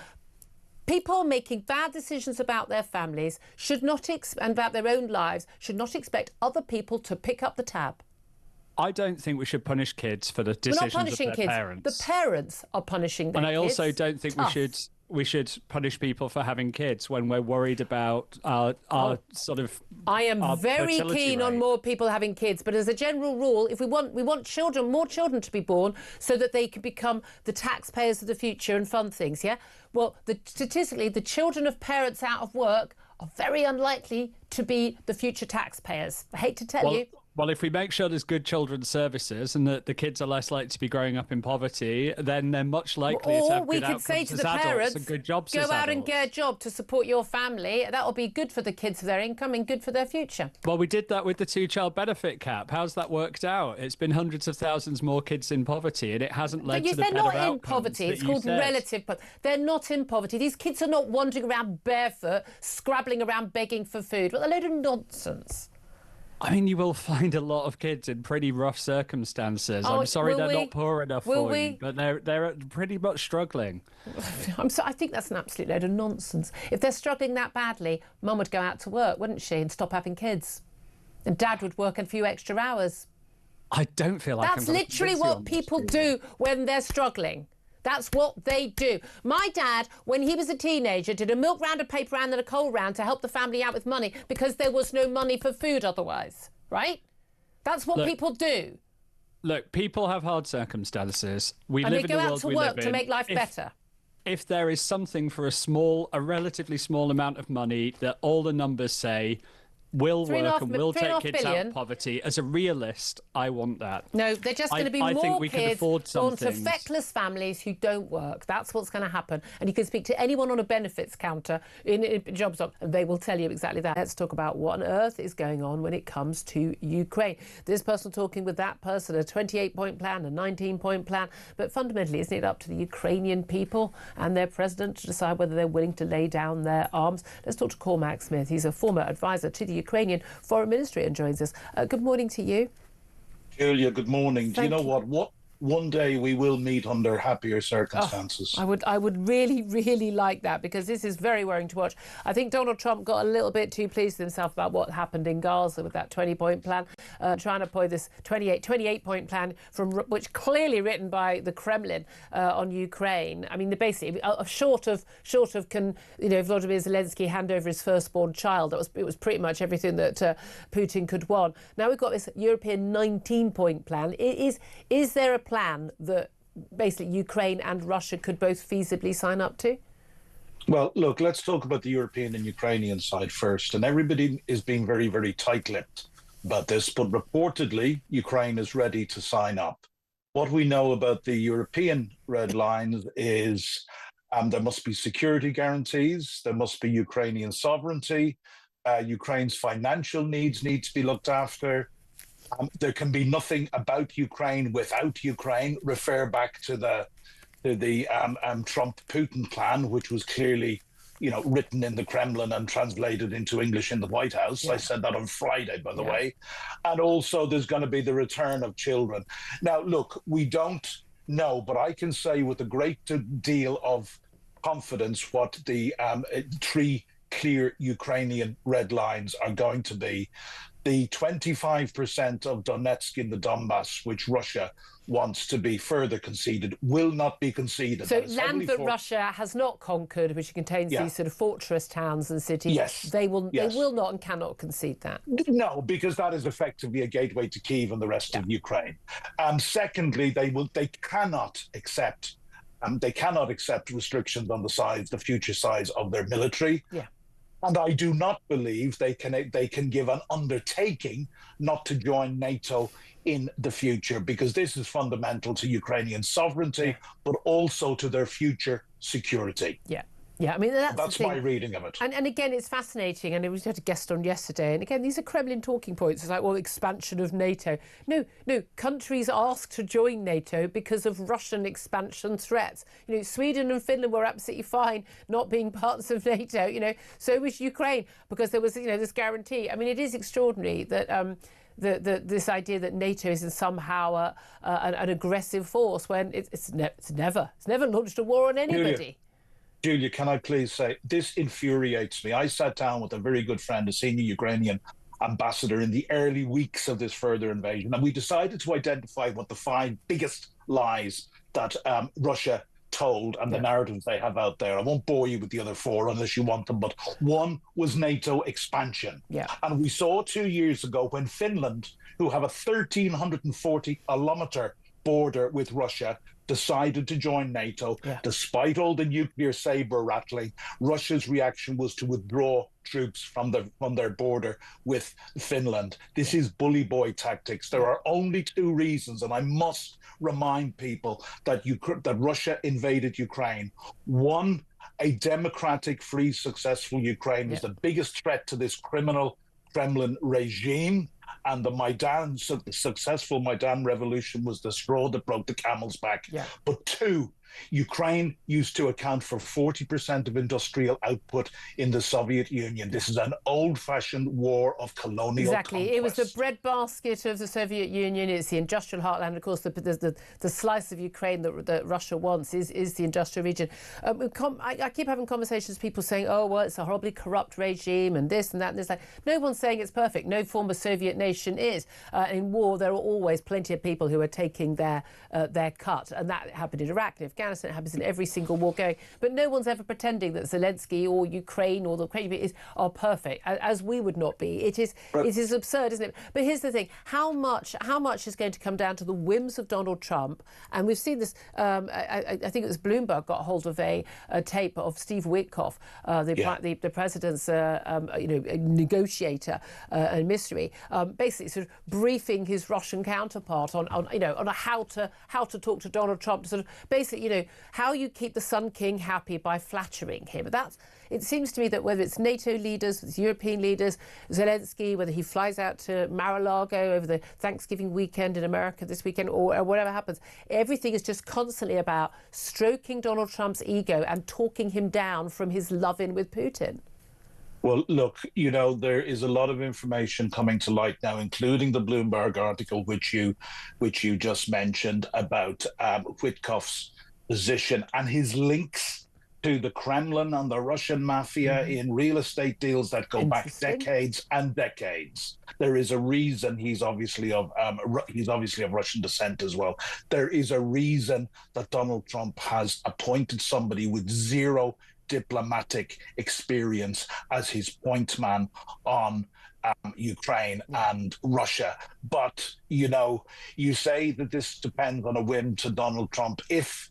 People making bad decisions about their families and about their own lives should not expect other people to pick up the tab. I don't think we should punish kids for the decisions of their parents. The parents are punishing their kids. And I also don't think we should punish people for having kids when we're worried about our sort of. I am very keen on more people having kids, but as a general rule, if we want more children to be born so that they can become the taxpayers of the future and fund things. Yeah. Well, statistically, the children of parents out of work are very unlikely to be the future taxpayers. I hate to tell you. Well, if we make sure there's good children's services and that the kids are less likely to be growing up in poverty, then they're much likelier to have good outcomes as adults and good jobs as adults. Go out and get a job to support your family. That'll be good for the kids, for their income and good for their future. Well, we did that with the two-child benefit cap. How's that worked out? It's been hundreds of thousands more kids in poverty, and it hasn't led to the better outcomes. They're not in poverty. It's called relative poverty. They're not in poverty. These kids are not wandering around barefoot, scrabbling around begging for food. What a load of nonsense. I mean, you will find a lot of kids in pretty rough circumstances. I'm sorry they're not poor enough for you, but they're pretty much struggling. I think that's an absolute load of nonsense. If they're struggling that badly, Mum would go out to work, wouldn't she, and stop having kids. And Dad would work a few extra hours. I don't feel like that's literally what people do when they're struggling. That's what they do. My dad, when he was a teenager, did a milk round, a paper round and a coal round to help the family out with money because there was no money for food otherwise, right? That's what people do. Look, people have hard circumstances. We and live they in go the out world to we work live to in. make life better. If there is something for a relatively small amount of money that all the numbers say will work and will take kids out of poverty, as a realist, I want that. No, they're just going to be more kids born to feckless families who don't work. That's what's going to happen. And you can speak to anyone on a benefits counter in jobs, and they will tell you exactly that. Let's talk about what on earth is going on when it comes to Ukraine. This person talking with that person, a 28-point plan, a 19-point plan. But fundamentally, isn't it up to the Ukrainian people and their president to decide whether they're willing to lay down their arms? Let's talk to Cormac Smith. He's a former advisor to the Ukrainian Foreign Ministry and joins us. Good morning to you. Julia, good morning. Do you know what? One day we will meet under happier circumstances. I would really, really like that, because this is very worrying to watch. I think Donald Trump got a little bit too pleased with himself about what happened in Gaza with that 20-point plan, trying to apply this 28-point plan which clearly written by the Kremlin on Ukraine. I mean, basically, short of Volodymyr Zelensky hand over his firstborn child, it was pretty much everything that Putin could want. Now we've got this European 19-point plan. Is there a plan that basically Ukraine and Russia could both feasibly sign up to? Well, look, let's talk about the European and Ukrainian side first. And everybody is being very, very tight-lipped about this, but reportedly Ukraine is ready to sign up. What we know about the European red lines is there must be security guarantees, there must be Ukrainian sovereignty, Ukraine's financial needs need to be looked after. There can be nothing about Ukraine without Ukraine. Refer back to the Trump-Putin plan, which was clearly, written in the Kremlin and translated into English in the White House. Yeah. I said that on Friday, by the way. And also, there's going to be the return of children. Now, look, we don't know, but I can say with a great deal of confidence what the three clear Ukrainian red lines are going to be. The 25% of Donetsk in the Donbass, which Russia wants to be further conceded, will not be conceded. So land that Russia has not conquered, which contains these sort of fortress towns and cities, they will not and cannot concede that. No, because that is effectively a gateway to Kyiv and the rest of Ukraine. Secondly, they cannot accept restrictions on the future size of their military. Yeah. And I do not believe they can give an undertaking not to join NATO in the future, because this is fundamental to Ukrainian sovereignty, but also to their future security. Yeah. Yeah, I mean, that's my reading of it. And again, it's fascinating. And we had a guest on yesterday. And again, these are Kremlin talking points. It's like, well, expansion of NATO. No, countries asked to join NATO because of Russian expansion threats. Sweden and Finland were absolutely fine not being parts of NATO. So was Ukraine, because there was, this guarantee. I mean, it is extraordinary that this idea that NATO is in an aggressive force when it's never launched a war on anybody. Julia, can I please say, this infuriates me. I sat down with a very good friend, a senior Ukrainian ambassador, in the early weeks of this further invasion, and we decided to identify what the 5 biggest lies that Russia told and the narratives they have out there. I won't bore you with the other 4 unless you want them, but one was NATO expansion. Yeah. And we saw 2 years ago when Finland, who have a 1,340-kilometre border with Russia, decided to join NATO. Despite all the nuclear saber rattling, Russia's reaction was to withdraw troops from their border with Finland. This is bully boy tactics. There are only 2 reasons, and I must remind people that Russia invaded Ukraine. One, a democratic, free, successful Ukraine was the biggest threat to this criminal Kremlin regime. And the successful Maidan revolution was the straw that broke the camel's back. Yeah. But 2, Ukraine used to account for 40% of industrial output in the Soviet Union. This is an old-fashioned war of colonial Exactly. conquest. It was the breadbasket of the Soviet Union. It's the industrial heartland. Of course, the slice of Ukraine that Russia wants is the industrial region. I keep having conversations with people saying, oh, well, it's a horribly corrupt regime and this and that. And it's like, no one's saying it's perfect. No former Soviet nation is. In war, there are always plenty of people who are taking their cut. And that happened in Iraq and Afghanistan. It happens in every single war going. But no one's ever pretending that Zelensky or Ukraine or the Ukraine are perfect, as we would not be. It is absurd, isn't it? But here's the thing: how much is going to come down to the whims of Donald Trump? And we've seen this. I think it was Bloomberg got hold of a tape of Steve Witkoff, the president's negotiator and mystery, basically sort of briefing his Russian counterpart on how to talk to Donald Trump, to sort of basically how you keep the Sun King happy by flattering him. It seems to me that whether it's NATO leaders, it's European leaders, Zelensky, whether he flies out to Mar-a-Lago over the Thanksgiving weekend in America this weekend or whatever happens, everything is just constantly about stroking Donald Trump's ego and talking him down from his love-in with Putin. Well, look, there is a lot of information coming to light now, including the Bloomberg article, which you just mentioned, about Witkoff's position and his links to the Kremlin and the Russian mafia in real estate deals that go back decades and decades. There is a reason he's obviously of Russian descent as well. There is a reason that Donald Trump has appointed somebody with zero diplomatic experience as his point man on Ukraine and Russia. But you say that this depends on a whim to Donald Trump. If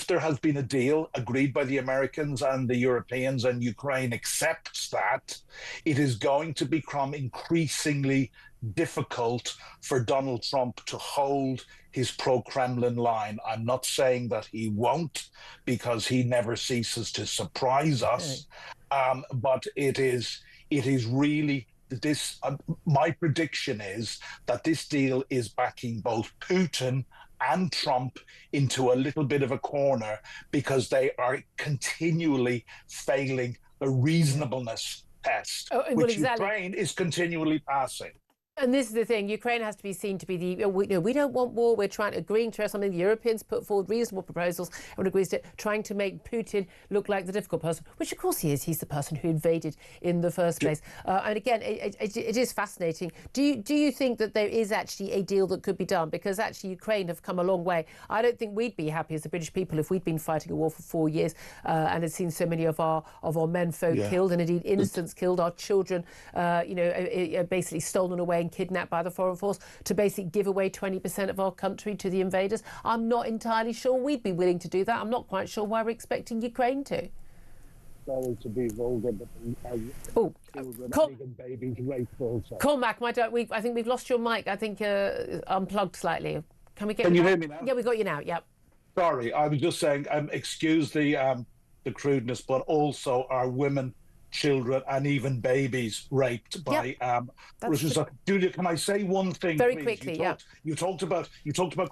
there has been a deal agreed by the Americans and the Europeans and Ukraine accepts that, it is going to become increasingly difficult for Donald Trump to hold his pro-Kremlin line. I'm not saying that he won't, because he never ceases to surprise us. But it is really this. My prediction is that this deal is backing both Putin and Trump into a little bit of a corner, because they are continually failing the reasonableness test, which Ukraine is continually passing. And this is the thing: Ukraine has to be seen to be we don't want war. We're agreeing to something. The Europeans put forward reasonable proposals and agrees to trying to make Putin look like the difficult person, which of course he is. He's the person who invaded in the first place. And again, it is fascinating. Do you think that there is actually a deal that could be done? Because actually Ukraine have come a long way. I don't think we'd be happy as the British people if we'd been fighting a war for 4 years and had seen so many of our menfolk killed, and indeed innocents killed, our children, basically stolen away and kidnapped by the foreign force, to basically give away 20% of our country to the invaders. I'm not entirely sure we'd be willing to do that. I'm not quite sure why we're expecting Ukraine to. Sorry to be vulgar, but babies raped also. Cormac, I think we've lost your mic. I think unplugged slightly. Can you hear me now? Yeah, we got you now. Yep. Sorry, I was just saying. Excuse the crudeness, but also our women, children, and even babies raped by Russians. Julia, can I say one thing, very please? quickly? You talked about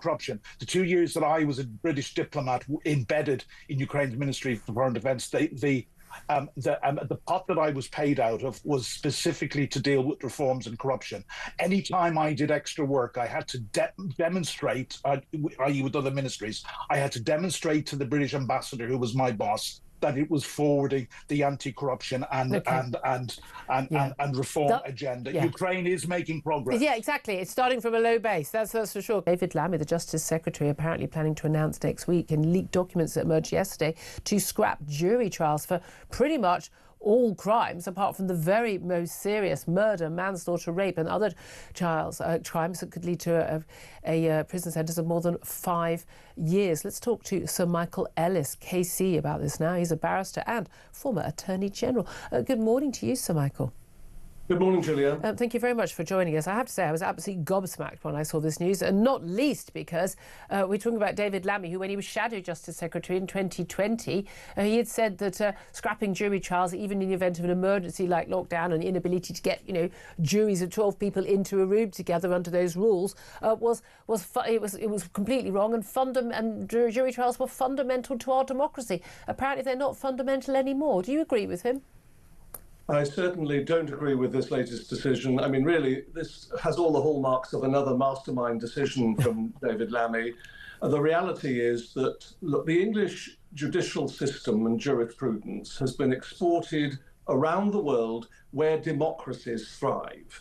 corruption. The 2 years that I was a British diplomat embedded in Ukraine's Ministry of Foreign Defence, the pot that I was paid out of was specifically to deal with reforms and corruption. Anytime I did extra work, I had to demonstrate, i.e. with other ministries, I had to demonstrate to the British ambassador, who was my boss, that it was forwarding the anti-corruption and reform agenda. Ukraine is making progress. Yeah, exactly. It's starting from a low base. That's for sure. David Lammy, the Justice Secretary, apparently planning to announce next week, in leaked documents that emerged yesterday, to scrap jury trials for pretty much all crimes, apart from the very most serious murder, manslaughter, rape and other crimes that could lead to a prison sentence of more than 5 years. Let's talk to Sir Michael Ellis, KC, about this now. He's a barrister and former Attorney General. Good morning to you, Sir Michael. Good morning, Julia. Thank you very much for joining us. I have to say, I was absolutely gobsmacked when I saw this news, and not least because we're talking about David Lammy, who, when he was Shadow Justice Secretary in 2020, he had said that scrapping jury trials, even in the event of an emergency like lockdown and inability to get, juries of 12 people into a room together under those rules, was completely wrong, and jury trials were fundamental to our democracy. Apparently, they're not fundamental anymore. Do you agree with him? I certainly don't agree with this latest decision. I mean, really, this has all the hallmarks of another mastermind decision from David Lammy. The reality is that, look, the English judicial system and jurisprudence has been exported around the world where democracies thrive.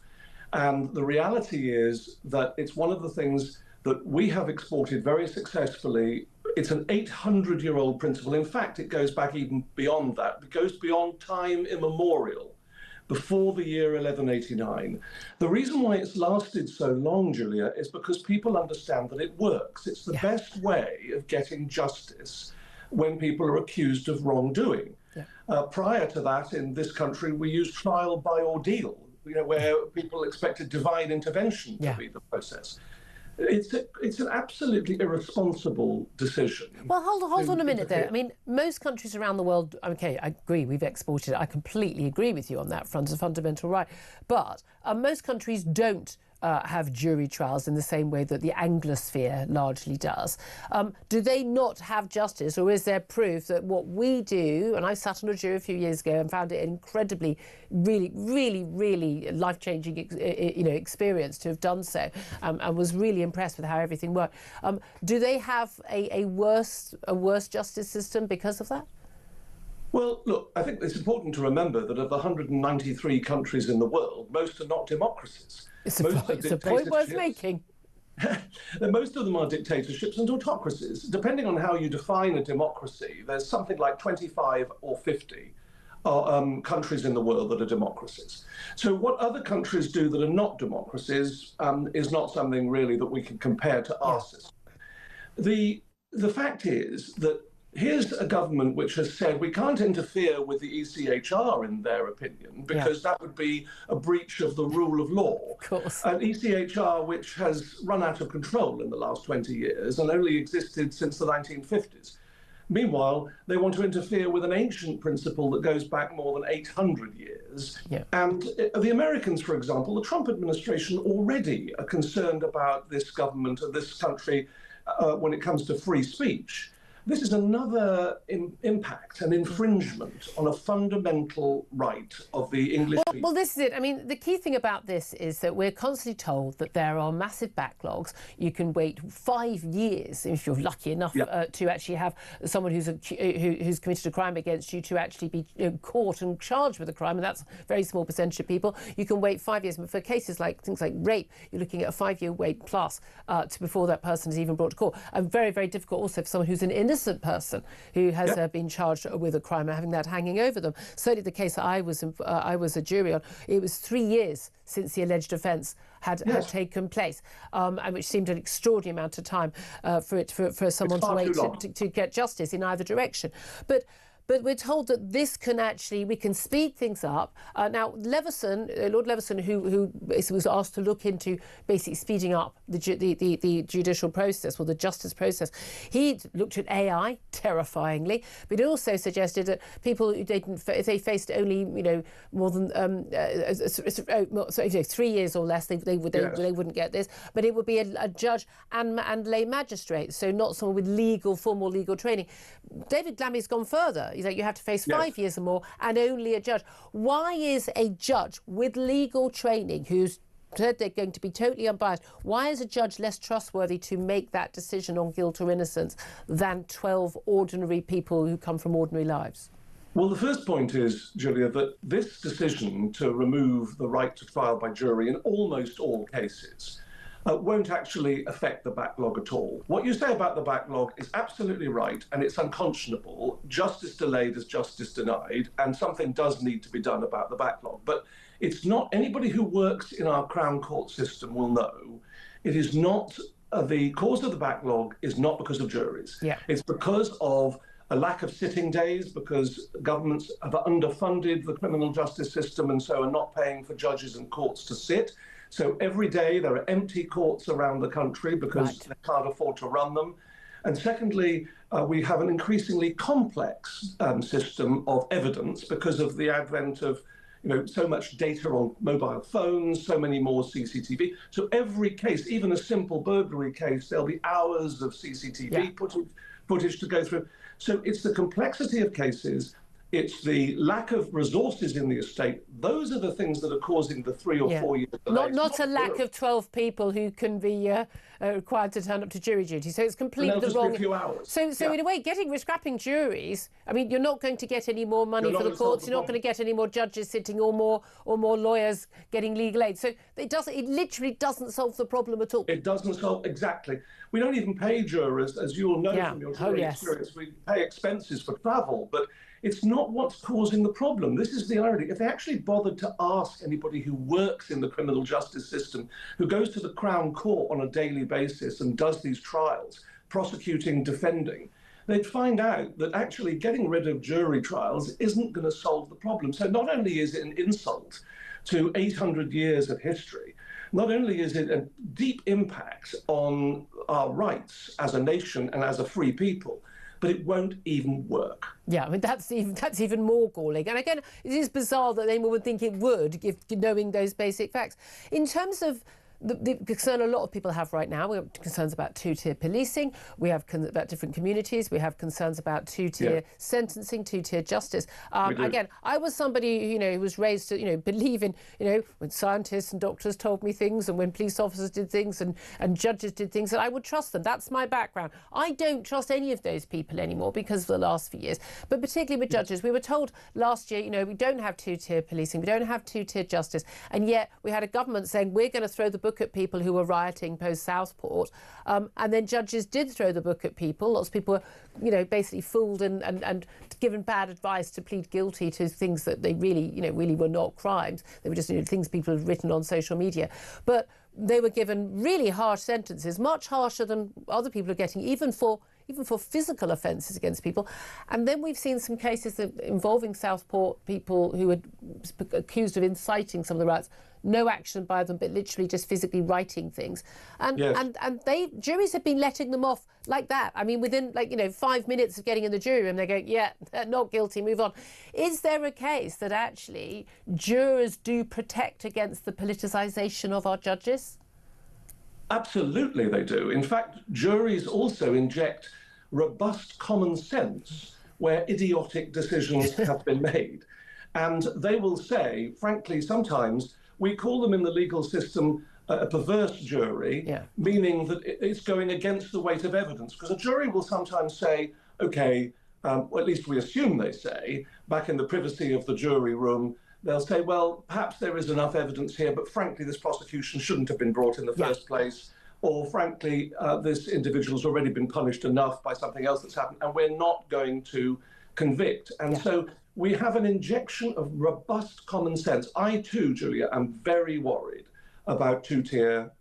And the reality is that it's one of the things that we have exported very successfully. It's an 800-year-old principle. In fact, it goes back even beyond that. It goes beyond time immemorial, before the year 1189. The reason why it's lasted so long, Julia, is because people understand that it works. It's the best way of getting justice when people are accused of wrongdoing. Prior to that, in this country, we used trial by ordeal, where people expected divine intervention to be the process. It's an absolutely irresponsible decision. Well, hold on a minute there. I mean, most countries around the world, okay, I agree, we've exported it. I completely agree with you on that front, it's a fundamental right. But most countries don't have jury trials in the same way that the Anglosphere largely does. Do they not have justice, or is there proof that what we do, and I sat on a jury a few years ago and found it an incredibly, really life-changing experience to have done so, and was really impressed with how everything worked. Do they have a worse justice system because of that? Well, look, I think it's important to remember that of the 193 countries in the world, most are not democracies. It's a point worth making. Most of them are dictatorships and autocracies. Depending on how you define a democracy, there's something like 25 or 50 countries in the world that are democracies. So what other countries do that are not democracies is not something really that we can compare to our system. The fact is that here's a government which has said we can't interfere with the ECHR, in their opinion, because that would be a breach of the rule of law. Of course. An ECHR which has run out of control in the last 20 years and only existed since the 1950s. Meanwhile, they want to interfere with an ancient principle that goes back more than 800 years. And the Americans, for example, the Trump administration already are concerned about this government and this country when it comes to free speech. This is another impact, an infringement on a fundamental right of the English people. Well, this is it. I mean, the key thing about this is that we're constantly told that there are massive backlogs. You can wait 5 years, if you're lucky enough, to actually have someone who's committed a crime against you to actually be caught and charged with a crime, and that's a very small percentage of people. You can wait 5 years, but for cases like things like rape, you're looking at a 5-year wait plus before that person is even brought to court. And very, very difficult also for someone who's an innocent person who has been charged with a crime and having that hanging over them. Certainly the case that I was a jury on, it was 3 years since the alleged offence had taken place, and which seemed an extraordinary amount of time for someone to wait to get justice in either direction. But we're told that this we can speed things up. Now, Lord Leveson, who was asked to look into basically speeding up the judicial process or the justice process, he looked at AI, terrifyingly, but he also suggested that people, if they faced only, more than 3 years or less, they wouldn't get this, but it would be a judge and lay magistrate, so not someone with formal legal training. David Lammy's gone further. You have to face 5 years or more and only a judge. Why is a judge with legal training who's said they're going to be totally unbiased, why is a judge less trustworthy to make that decision on guilt or innocence than 12 ordinary people who come from ordinary lives? Well, the first point is, Julia, that this decision to remove the right to trial by jury in almost all cases won't actually affect the backlog at all. What you say about the backlog is absolutely right, and it's unconscionable. Justice delayed is justice denied, and something does need to be done about the backlog. But it's not, anybody who works in our Crown Court system will know, it is not, the cause of the backlog is not because of juries. It's because of a lack of sitting days because governments have underfunded the criminal justice system and so are not paying for judges and courts to sit. So every day there are empty courts around the country because they can't afford to run them. And secondly, we have an increasingly complex system of evidence because of the advent of so much data on mobile phones, so many more CCTV. So every case, even a simple burglary case, there'll be hours of CCTV footage to go through. So it's the complexity of cases, it's the lack of resources in the estate. Those are the things that are causing the 3 or 4 years delay. Not a lack of 12 people who can be required to turn up to jury duty. So it's completely the wrong. Be a few hours. So in a way, scrapping juries. I mean, you're not going to get any more money for the courts. You're not going to get any more judges sitting, or more lawyers getting legal aid. So it literally doesn't solve the problem at all. It doesn't solve exactly. We don't even pay jurors, as you all know from your jury experience. We pay expenses for travel, but it's not what's causing the problem. This is the irony. If they actually bothered to ask anybody who works in the criminal justice system, who goes to the Crown Court on a daily basis and does these trials, prosecuting, defending, they'd find out that actually getting rid of jury trials isn't going to solve the problem. So not only is it an insult to 800 years of history, not only is it a deep impact on our rights as a nation and as a free people, but it won't even work. Yeah, I mean, that's even more galling. And again, it is bizarre that anyone would think it would, knowing those basic facts. In terms of the concern a lot of people have right now, we have concerns about two-tier policing, we have about different communities, we have concerns about two-tier sentencing, two-tier justice. Again, I was somebody who was raised to believe in when scientists and doctors told me things, and when police officers did things, and judges did things, that I would trust them. That's my background. I don't trust any of those people anymore because of the last few years, but particularly with judges. We were told last year, we don't have two-tier policing, we don't have two-tier justice, and yet we had a government saying we're going to throw the book at people who were rioting post-Southport, and then judges did throw the book at people. Lots of people were, basically fooled and given bad advice to plead guilty to things that they really were not crimes. They were just things people had written on social media. But they were given really harsh sentences, much harsher than other people are getting, even for physical offences against people. And then we've seen some cases involving Southport people who were accused of inciting some of the riots. No action by them, but literally just physically writing things. And juries have been letting them off like that. I mean, within 5 minutes of getting in the jury room, they go, yeah, not guilty, move on. Is there a case that actually jurors do protect against the politicisation of our judges? Absolutely they do. In fact, juries also inject robust common sense where idiotic decisions have been made. And they will say, frankly, sometimes we call them in the legal system a perverse jury, meaning that it's going against the weight of evidence. Because a jury will sometimes say, okay, or at least we assume they say, back in the privacy of the jury room, they'll say, well, perhaps there is enough evidence here, but frankly, this prosecution shouldn't have been brought in the first place. Or frankly, this individual's already been punished enough by something else that's happened, and we're not going to convict. And so we have an injection of robust common sense. I too, Julia, am very worried about two-tier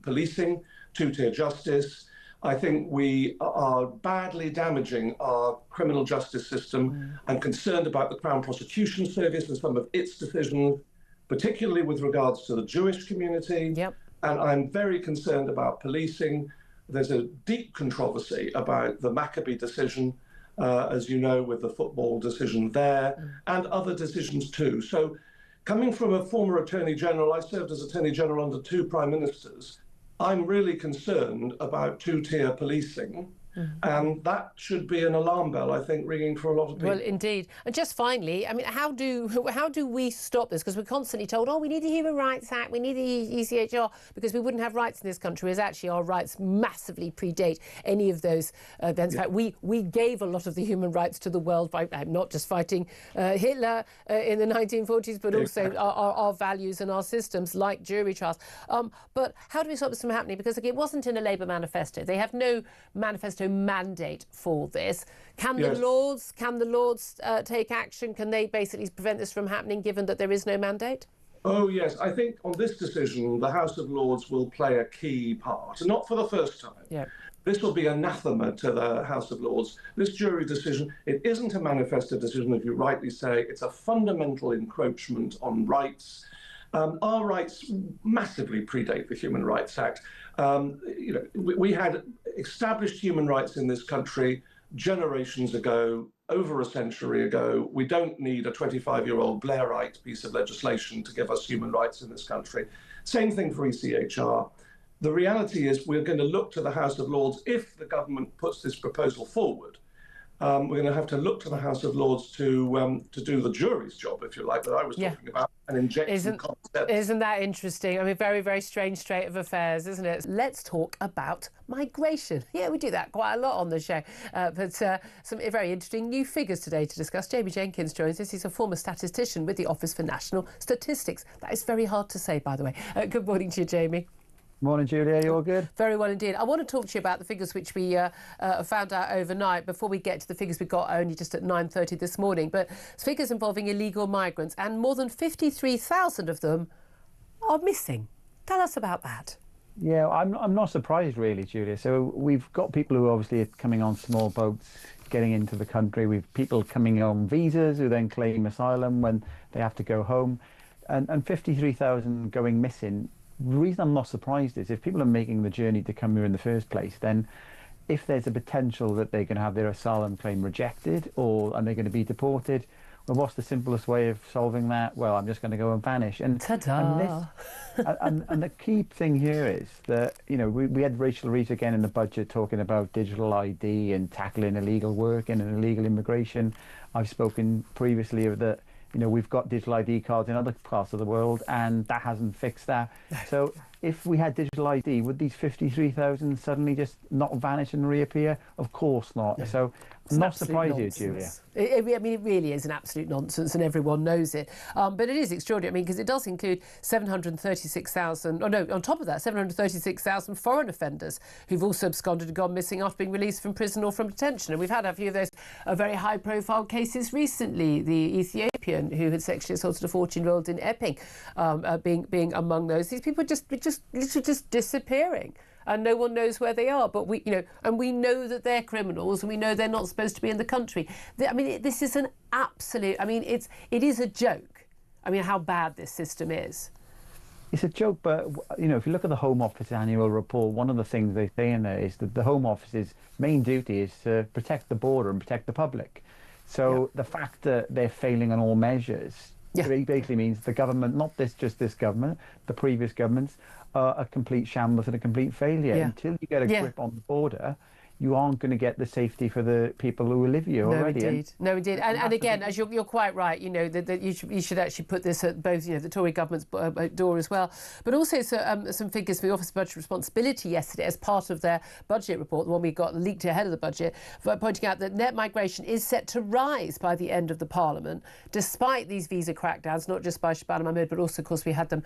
policing, two-tier justice. I think we are badly damaging our criminal justice system. I'm concerned about the Crown Prosecution Service and some of its decisions, particularly with regards to the Jewish community. And I'm very concerned about policing. There's a deep controversy about the Maccabee decision, as you know, with the football decision there, and other decisions too. So coming from a former Attorney General, I served as Attorney General under 2 Prime Ministers, I'm really concerned about two-tier policing. And that should be an alarm bell, I think, ringing for a lot of people. Well, indeed. And just finally, I mean, how do we stop this? Because we're constantly told, we need the Human Rights Act, we need the ECHR, because we wouldn't have rights in this country, whereas actually our rights massively predate any of those events. In fact, we gave a lot of the human rights to the world by not just fighting Hitler in the 1940s, but also our values and our systems, like jury trials. But how do we stop this from happening? Because it wasn't in a Labour manifesto. They have no manifesto mandate for this. Can the Lords take action? Can they basically prevent this from happening, given that there is no mandate? Oh yes, I think on this decision the House of Lords will play a key part, not for the first time, This will be anathema to the House of Lords. This jury decision, it isn't a manifesto decision, as you rightly say. It's a fundamental encroachment on rights. Our rights massively predate the Human Rights Act. We had established human rights in this country generations ago, over a century ago. We don't need a 25-year-old Blairite piece of legislation to give us human rights in this country. Same thing for ECHR. The reality is we're going to look to the House of Lords if the government puts this proposal forward. We're going to have to look to the House of Lords to do the jury's job, if you like, that I was talking about, and inject some concepts. Isn't that interesting? I mean, very, very strange state of affairs, isn't it? Let's talk about migration. Yeah, we do that quite a lot on the show. But some very interesting new figures today to discuss. Jamie Jenkins joins us. He's a former statistician with the Office for National Statistics. That is very hard to say, by the way. Good morning to you, Jamie. Morning, Julia. You all good? Very well indeed. I want to talk to you about the figures which we found out overnight before we get to the figures we got only just at 9:30 this morning. But figures involving illegal migrants, and more than 53,000 of them are missing. Tell us about that. Yeah, I'm not surprised really, Julia. So we've got people who obviously are coming on small boats, getting into the country. We've people coming on visas who then claim asylum when they have to go home, and 53,000 going missing. The reason I'm not surprised is if people are making the journey to come here in the first place, then if there's a potential that they're going to have their asylum claim rejected and they're going to be deported, well, what's the simplest way of solving that? Well, I'm just going to go and vanish. And ta-da! And the key thing here is that, we had Rachel Reeves again in the budget talking about digital ID and tackling illegal work and illegal immigration. I've spoken previously of that. We've got digital ID cards in other parts of the world, and that hasn't fixed that. So if we had digital ID, would these 53,000 suddenly just not vanish and reappear? Of course not. Yeah. So I'm not surprised here, Julia. It really is an absolute nonsense, and everyone knows it. But it is extraordinary, because it does include 736,000, on top of that, 736,000 foreign offenders who've also absconded and gone missing after being released from prison or from detention. And we've had a few of those very high-profile cases recently. The Ethiopian who had sexually assaulted a 14-year-old in Epping being among those. These people are literally just disappearing. And no one knows where they are, but we know that they're criminals, and we know they're not supposed to be in the country. This is an absolute. It is a joke. How bad this system is. It's a joke, but if you look at the Home Office annual report, one of the things they say in there is that the Home Office's main duty is to protect the border and protect the public. So the fact that they're failing on all measures basically means the government, not just this government, the previous governments, a complete shambles and a complete failure. Until you get a grip on the border, you aren't going to get the safety for the people who live here already. No, indeed. And again, as you're quite right, that you should actually put this at both, the Tory government's door as well. But also some figures for the Office of Budget Responsibility yesterday as part of their budget report, the one we got leaked ahead of the budget, pointing out that net migration is set to rise by the end of the Parliament, despite these visa crackdowns, not just by Shabana Mahmood, but also, of course, we had them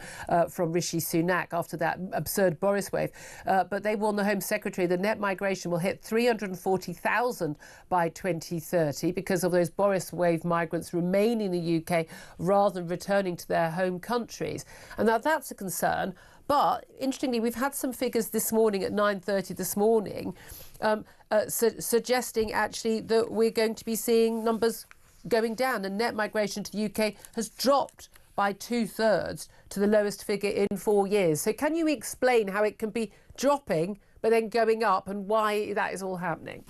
from Rishi Sunak after that absurd Boris wave. But they warned the Home Secretary that net migration will hit 340,000 by 2030 because of those Boris wave migrants remaining in the UK rather than returning to their home countries. And now that's a concern. But interestingly, we've had some figures this morning at 9:30 this morning suggesting actually that we're going to be seeing numbers going down, and net migration to the UK has dropped by 2/3 to the lowest figure in 4 years. So can you explain how it can be dropping but then going up, and why that is all happening?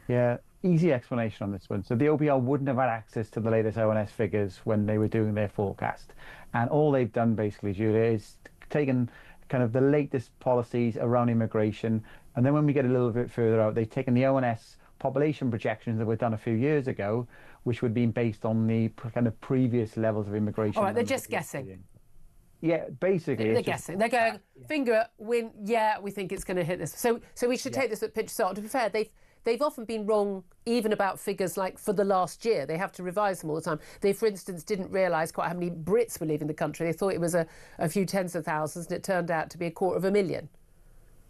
Yeah, easy explanation on this one. So the OBR wouldn't have had access to the latest ONS figures when they were doing their forecast. And all they've done basically, Julia, is taken kind of the latest policies around immigration. And then when we get a little bit further out, they've taken the ONS population projections that were done a few years ago, which would be based on the kind of previous levels of immigration. All right, they're just guessing. Yeah, basically. They're guessing. They're going, finger, win, we think it's going to hit this. So we should take this with a pinch of salt. To be fair, they've often been wrong even about figures like for the last year. They have to revise them all the time. They, for instance, didn't realise quite how many Brits were leaving the country. They thought it was a few tens of thousands, and it turned out to be 250,000.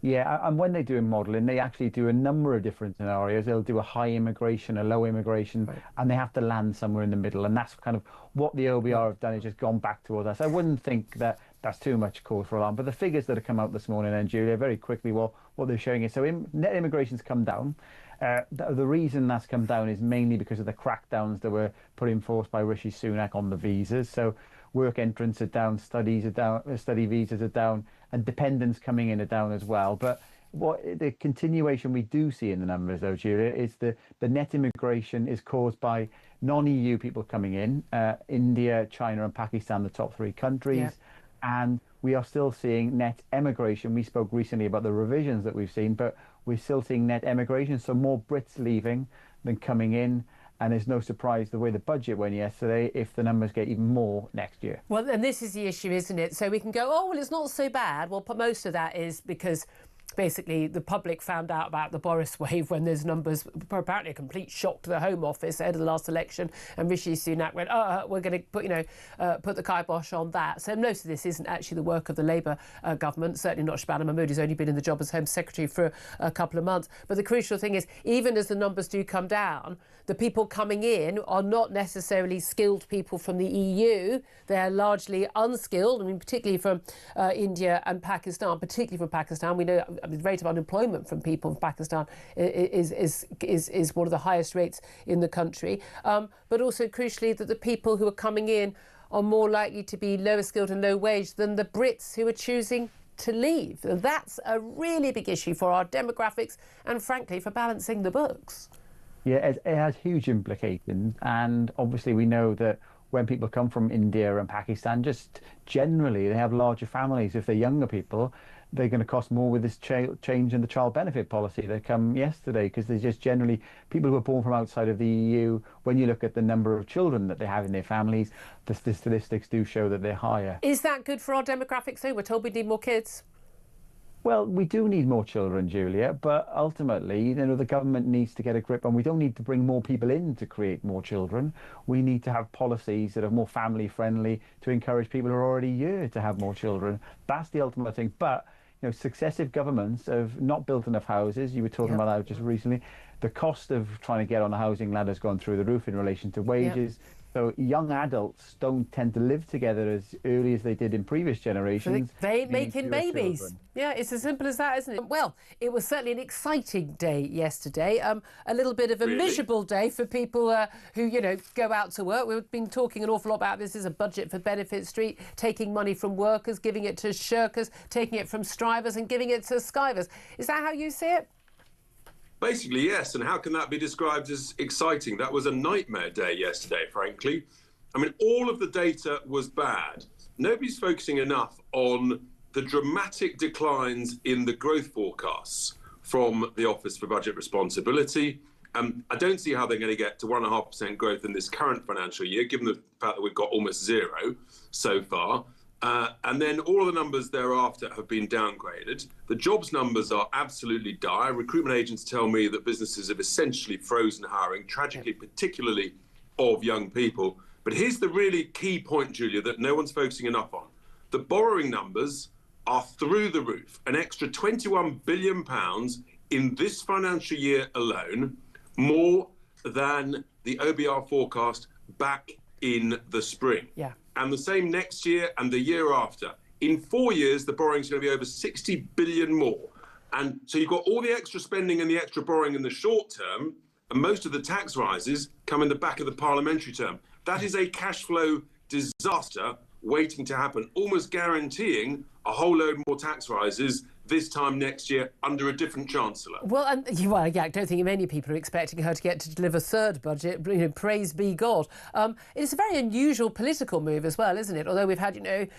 Yeah, and when they do modelling, they actually do a number of different scenarios. They'll do a high immigration, a low immigration, right, and they have to land somewhere in the middle. And that's kind of what the OBR have done, is just gone back towards us. I wouldn't think that that's too much cause for alarm. But the figures that have come out this morning, and Julia, very quickly, what they're showing is, so net immigration's come down. The reason that's come down is mainly because of the crackdowns that were put in force by Rishi Sunak on the visas. So work entrants are down, study visas are down, and dependents coming in are down as well. But what the continuation we do see in the numbers, though, Julia, is the net immigration is caused by non-EU people coming in, India, China and Pakistan, the top three countries. Yeah. And we are still seeing net emigration. We spoke recently about the revisions that we've seen, but we're still seeing net emigration. So more Brits leaving than coming in. And there's no surprise the way the budget went yesterday if the numbers get even more next year. Well, and this is the issue, isn't it? So we can go, oh, well, it's not so bad. Well, most of that is because basically the public found out about the Boris wave when those numbers were apparently a complete shock to the Home Office ahead of the last election, and Rishi Sunak went, we're going to put the kibosh on that. So most of this isn't actually the work of the Labour government, certainly not Shabana Mahmood, who's only been in the job as Home Secretary for a couple of months. But the crucial thing is, even as the numbers do come down, the people coming in are not necessarily skilled people from the EU. They're largely unskilled, I mean, particularly from India and Pakistan, particularly from Pakistan. We know the rate of unemployment from people from Pakistan is one of the highest rates in the country. But also, crucially, that the people who are coming in are more likely to be lower skilled and low wage than the Brits who are choosing to leave. And that's a really big issue for our demographics and, frankly, for balancing the books. Yeah, it has huge implications. And obviously we know that when people come from India and Pakistan, just generally they have larger families. If they're younger people, they're going to cost more with this change in the child benefit policy that come yesterday, because there's just generally people who are born from outside of the EU. When you look at the number of children that they have in their families, the statistics do show that they're higher. Is that good for our demographics though? We're told we need more kids. Well, we do need more children, Julia, but ultimately, the government needs to get a grip on. We don't need to bring more people in to create more children. We need to have policies that are more family friendly to encourage people who are already here to have more children. That's the ultimate thing. But successive governments have not built enough houses. You were talking about that just recently. The cost of trying to get on the housing ladder has gone through the roof in relation to wages. So young adults don't tend to live together as early as they did in previous generations. So they ain't making babies. Children. Yeah, it's as simple as that, isn't it? Well, it was certainly an exciting day yesterday. A little bit of a miserable day for people who, go out to work. We've been talking an awful lot about this as a budget for Benefit Street, taking money from workers, giving it to shirkers, taking it from strivers and giving it to skivers. Is that how you see it? Basically, yes. And how can that be described as exciting? That was a nightmare day yesterday, frankly. I mean, all of the data was bad. Nobody's focusing enough on the dramatic declines in the growth forecasts from the Office for Budget Responsibility. I don't see how they're going to get to 1.5% growth in this current financial year, given the fact that we've got almost zero so far. And then all of the numbers thereafter have been downgraded. The jobs numbers are absolutely dire. Recruitment agents tell me that businesses have essentially frozen hiring, tragically, particularly of young people. But here's the really key point, Julia, that no one's focusing enough on. The borrowing numbers are through the roof. An extra £21 billion in this financial year alone, more than the OBR forecast back in the spring. Yeah. And the same next year and the year after. In 4 years, the borrowing's going to be over 60 billion more. And so you've got all the extra spending and the extra borrowing in the short term, and most of the tax rises come in the back of the parliamentary term. That is a cash flow disaster waiting to happen, almost guaranteeing a whole load more tax rises this time next year under a different chancellor. Well, I don't think many people are expecting her to get to deliver third budget. Praise be God. It's a very unusual political move as well, isn't it? Although we've had,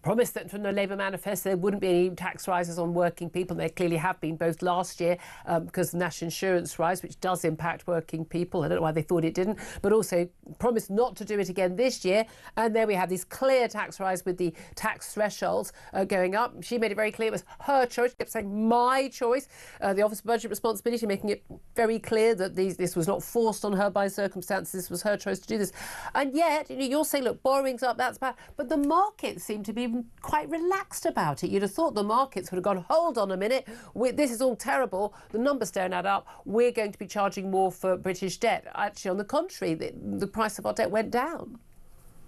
promised that from the Labour manifesto there wouldn't be any tax rises on working people. There clearly have been, both last year because of the national insurance rise, which does impact working people. I don't know why they thought it didn't, but also promised not to do it again this year. And there we have this clear tax rise with the tax thresholds going up. She made it very clear it was her choice. She kept saying my choice. The Office of Budget Responsibility making it very clear that this was not forced on her by circumstances. This was her choice to do this. And yet, you're saying, look, borrowing's up, that's bad. But the markets seem to be quite relaxed about it. You'd have thought the markets would have gone, hold on a minute, this is all terrible. The numbers don't add up. We're going to be charging more for British debt. Actually, on the contrary, the price of our debt went down.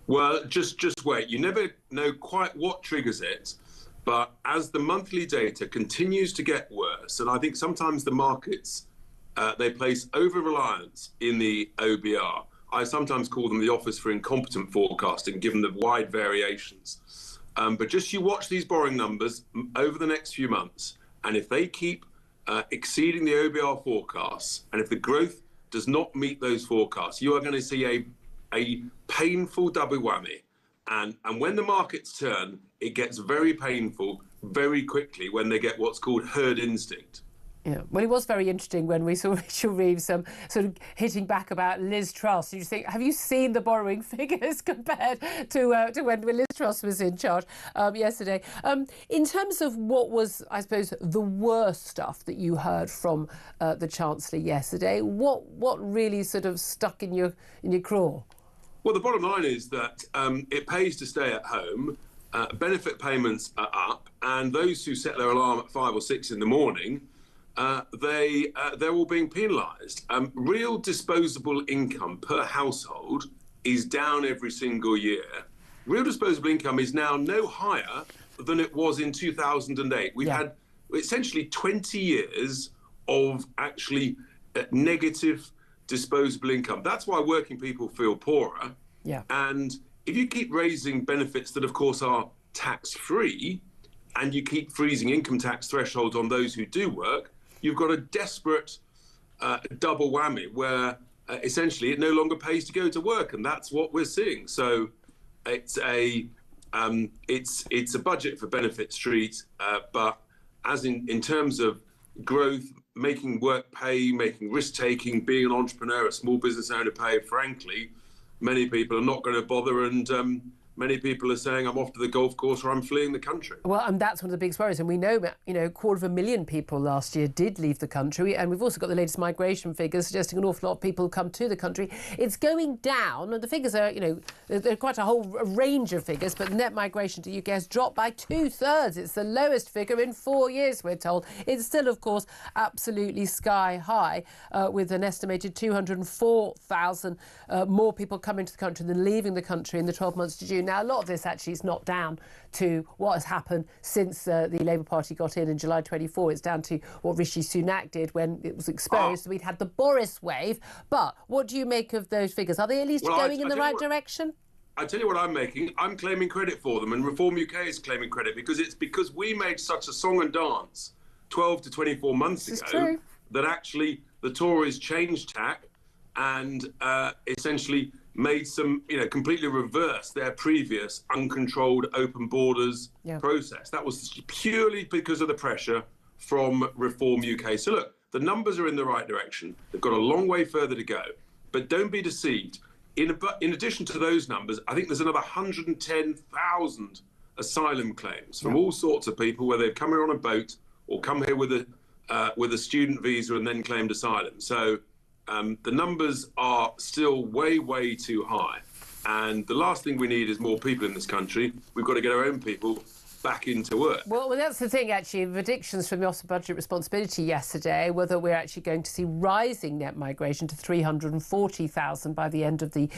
Well, just wait. You never know quite what triggers it. But as the monthly data continues to get worse, and I think sometimes the markets, they place over-reliance in the OBR. I sometimes call them the Office for Incompetent Forecasting, given the wide variations. But just you watch these borrowing numbers over the next few months, and if they keep exceeding the OBR forecasts, and if the growth does not meet those forecasts, you are going to see a painful double whammy. And when the markets turn, it gets very painful very quickly when they get what's called herd instinct. Yeah, well, it was very interesting when we saw Rachel Reeves sort of hitting back about Liz Truss. You think, have you seen the borrowing figures compared to when Liz Truss was in charge yesterday? In terms of what was, I suppose, the worst stuff that you heard from the Chancellor yesterday, what really sort of stuck in your craw? Well, the bottom line is that it pays to stay at home. Benefit payments are up, and those who set their alarm at 5 or 6 in the morning, they're all being penalised. Real disposable income per household is down every single year. Real disposable income is now no higher than it was in 2008. We've had essentially 20 years of actually negative disposable income. That's why working people feel poorer. Yeah. And if you keep raising benefits that, of course, are tax-free, and you keep freezing income tax thresholds on those who do work, you've got a desperate double whammy where essentially it no longer pays to go to work, and that's what we're seeing. So it's a budget for Benefit Street, but as in terms of growth, making work pay, making risk-taking, being an entrepreneur, a small business owner pay, frankly, many people are not going to bother, and many people are saying, I'm off to the golf course or I'm fleeing the country. Well, and that's one of the big worries. And we know, 250,000 people last year did leave the country. And we've also got the latest migration figures suggesting an awful lot of people come to the country. It's going down. And the figures are, there are quite a whole range of figures. But net migration to the UK has dropped by 2/3. It's the lowest figure in 4 years, we're told. It's still, of course, absolutely sky high, with an estimated 204,000 more people coming to the country than leaving the country in the 12 months to June. Now, a lot of this actually is not down to what has happened since the Labour Party got in July 24. It's down to what Rishi Sunak did when it was exposed that we'd had the Boris wave. But what do you make of those figures? Are they at least going in the right direction? I tell you what I'm making. I'm claiming credit for them, and Reform UK is claiming credit because we made such a song and dance 12 to 24 months ago that actually the Tories changed tack and essentially made some, completely reverse their previous uncontrolled open borders process. That was purely because of the pressure from Reform UK. So look, the numbers are in the right direction. They've got a long way further to go. But don't be deceived. In addition to those numbers, I think there's another 110,000 asylum claims from all sorts of people, where they've come here on a boat or come here with a student visa and then claimed asylum. So the numbers are still way, way too high. And the last thing we need is more people in this country. We've got to get our own people back into work. Well, that's the thing, actually. Predictions from the Office of Budget Responsibility yesterday were that we're actually going to see rising net migration to 340,000 by the end of the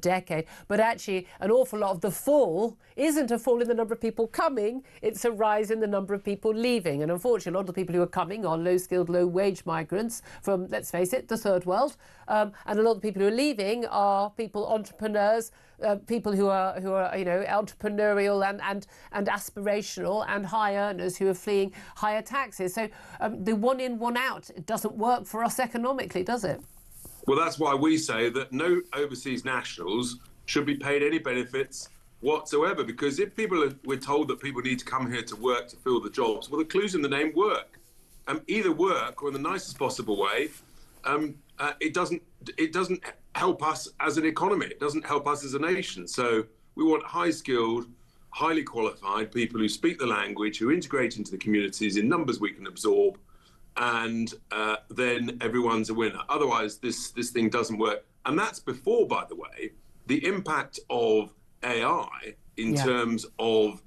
decade. But actually, an awful lot of the fall isn't a fall in the number of people coming, it's a rise in the number of people leaving. And unfortunately, a lot of the people who are coming are low-skilled, low-wage migrants from, let's face it, the third world. And a lot of the people who are leaving are people, entrepreneurs, people who are entrepreneurial and aspirational and high earners who are fleeing higher taxes. So the one in, one out, it doesn't work for us economically, does it? Well, that's why we say that no overseas nationals should be paid any benefits whatsoever, because if we're told that people need to come here to work to fill the jobs, well, the clue's in the name work. Either work or in the nicest possible way. It doesn't help us as an economy. It doesn't help us as a nation. So we want high-skilled, highly qualified people who speak the language, who integrate into the communities in numbers we can absorb, and then everyone's a winner. Otherwise, this thing doesn't work. And that's before, by the way, the impact of AI in terms of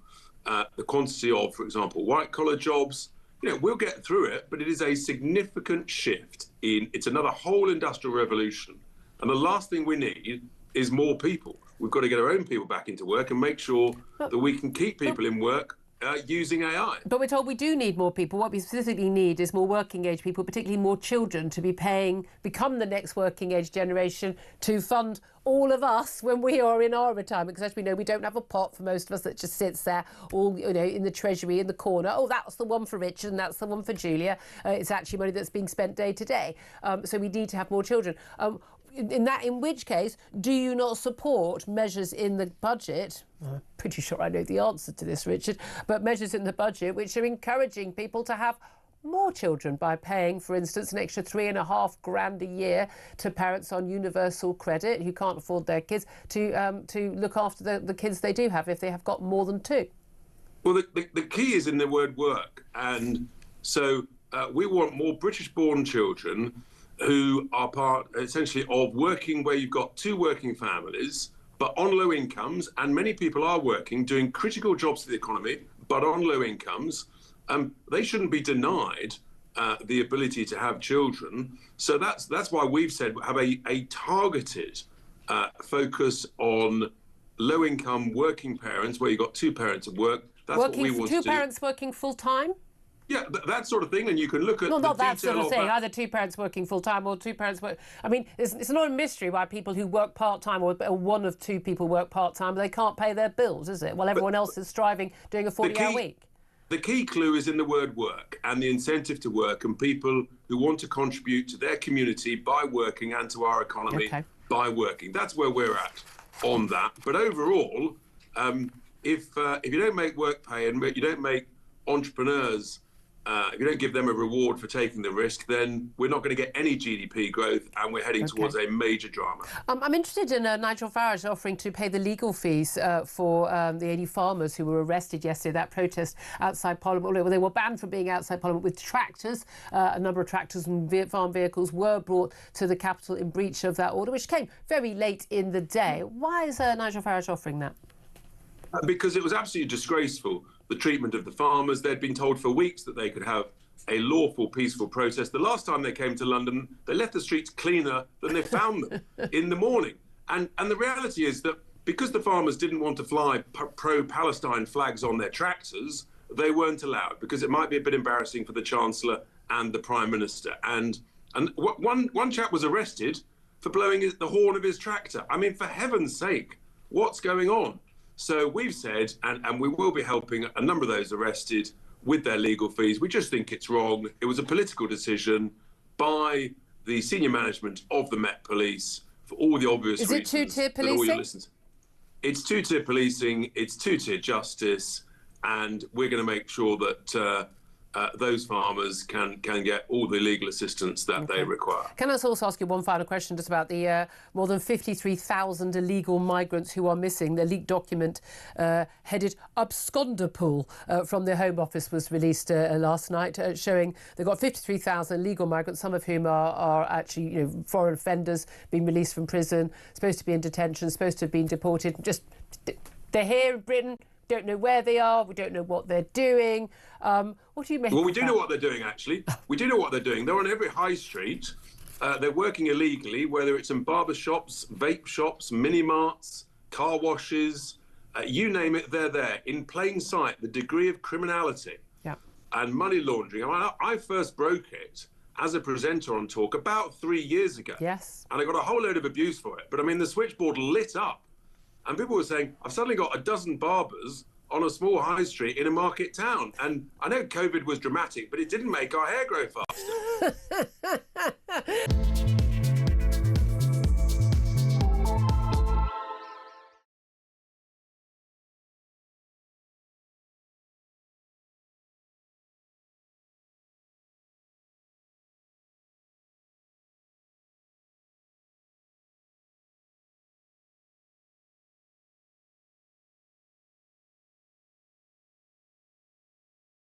the quantity of, for example, white-collar jobs. You know, we'll get through it, but it is a significant shift it's another whole industrial revolution. And the last thing we need is more people. We've got to get our own people back into work and make sure that we can keep people in work using AI. But we're told we do need more people. What we specifically need is more working age people, particularly more children, to become the next working age generation to fund all of us when we are in our retirement. Because as we know, we don't have a pot for most of us that just sits there all, you know, in the treasury in the corner. Oh, that's the one for Richard and that's the one for Julia. It's actually money that's being spent day to day. So we need to have more children. In which case, do you not support measures in the budget? I'm pretty sure I know the answer to this, Richard, but measures in the budget which are encouraging people to have more children by paying, for instance, an extra $3,500 a year to parents on universal credit who can't afford their kids to look after the kids they do have if they have got more than two. Well, the key is in the word work. And so we want more British-born children who are part, essentially, of working where you've got two working families, but on low incomes, and many people are working, doing critical jobs to the economy, but on low incomes. They shouldn't be denied the ability to have children. So that's why we've said have a targeted focus on low-income working parents, where you've got two parents at work. That's what we want to do. Two parents working full-time? Yeah, that sort of thing, and you can look at not that sort of thing. Either two parents working full-time or two parents work... I mean, it's not a mystery why people who work part-time or one of two people work part-time, they can't pay their bills, is it? While everyone else is striving, doing a 40-hour week. The key clue is in the word work and the incentive to work, and people who want to contribute to their community by working and to our economy by working. That's where we're at on that. But overall, if you don't make work pay and you don't make entrepreneurs, if you don't give them a reward for taking the risk, then we're not going to get any GDP growth, and we're heading towards a major drama. I'm interested in Nigel Farage offering to pay the legal fees for the 80 farmers who were arrested yesterday, that protest outside Parliament. Well, they were banned from being outside Parliament with tractors. A number of tractors and farm vehicles were brought to the capital in breach of that order, which came very late in the day. Why is Nigel Farage offering that? Because it was absolutely disgraceful, the treatment of the farmers. They'd been told for weeks that they could have a lawful, peaceful protest. The last time they came to London, they left the streets cleaner than they found them in the morning. And the reality is that because the farmers didn't want to fly pro-Palestine flags on their tractors, they weren't allowed, because it might be a bit embarrassing for the Chancellor and the Prime Minister. And one chap was arrested for blowing the horn of his tractor. I mean, for heaven's sake, what's going on? So we've said, and we will be helping a number of those arrested with their legal fees. We just think it's wrong. It was a political decision by the senior management of the Met Police for all the obvious reasons. Is it two-tier policing? It's two-tier policing, it's two-tier justice, and we're going to make sure that those farmers can get all the legal assistance that they require. Can I also ask you one final question just about the more than 53,000 illegal migrants who are missing? The leaked document headed absconded pool from the Home Office was released last night, showing they've got 53,000 illegal migrants, some of whom are actually foreign offenders being released from prison, supposed to be in detention, supposed to have been deported. Just they're here in Britain. Don't know where they are. We don't know what they're doing. What do you make? Well, we do know what they're doing, actually. We do know what they're doing. They're on every high street. They're working illegally, whether it's in barber shops, vape shops, mini-marts, car washes, you name it, they're there. In plain sight, the degree of criminality and money laundering. I mean, I first broke it as a presenter on Talk about 3 years ago. Yes. And I got a whole load of abuse for it. But, I mean, the switchboard lit up. And people were saying, I've suddenly got a dozen barbers on a small high street in a market town. And I know COVID was dramatic, but it didn't make our hair grow faster.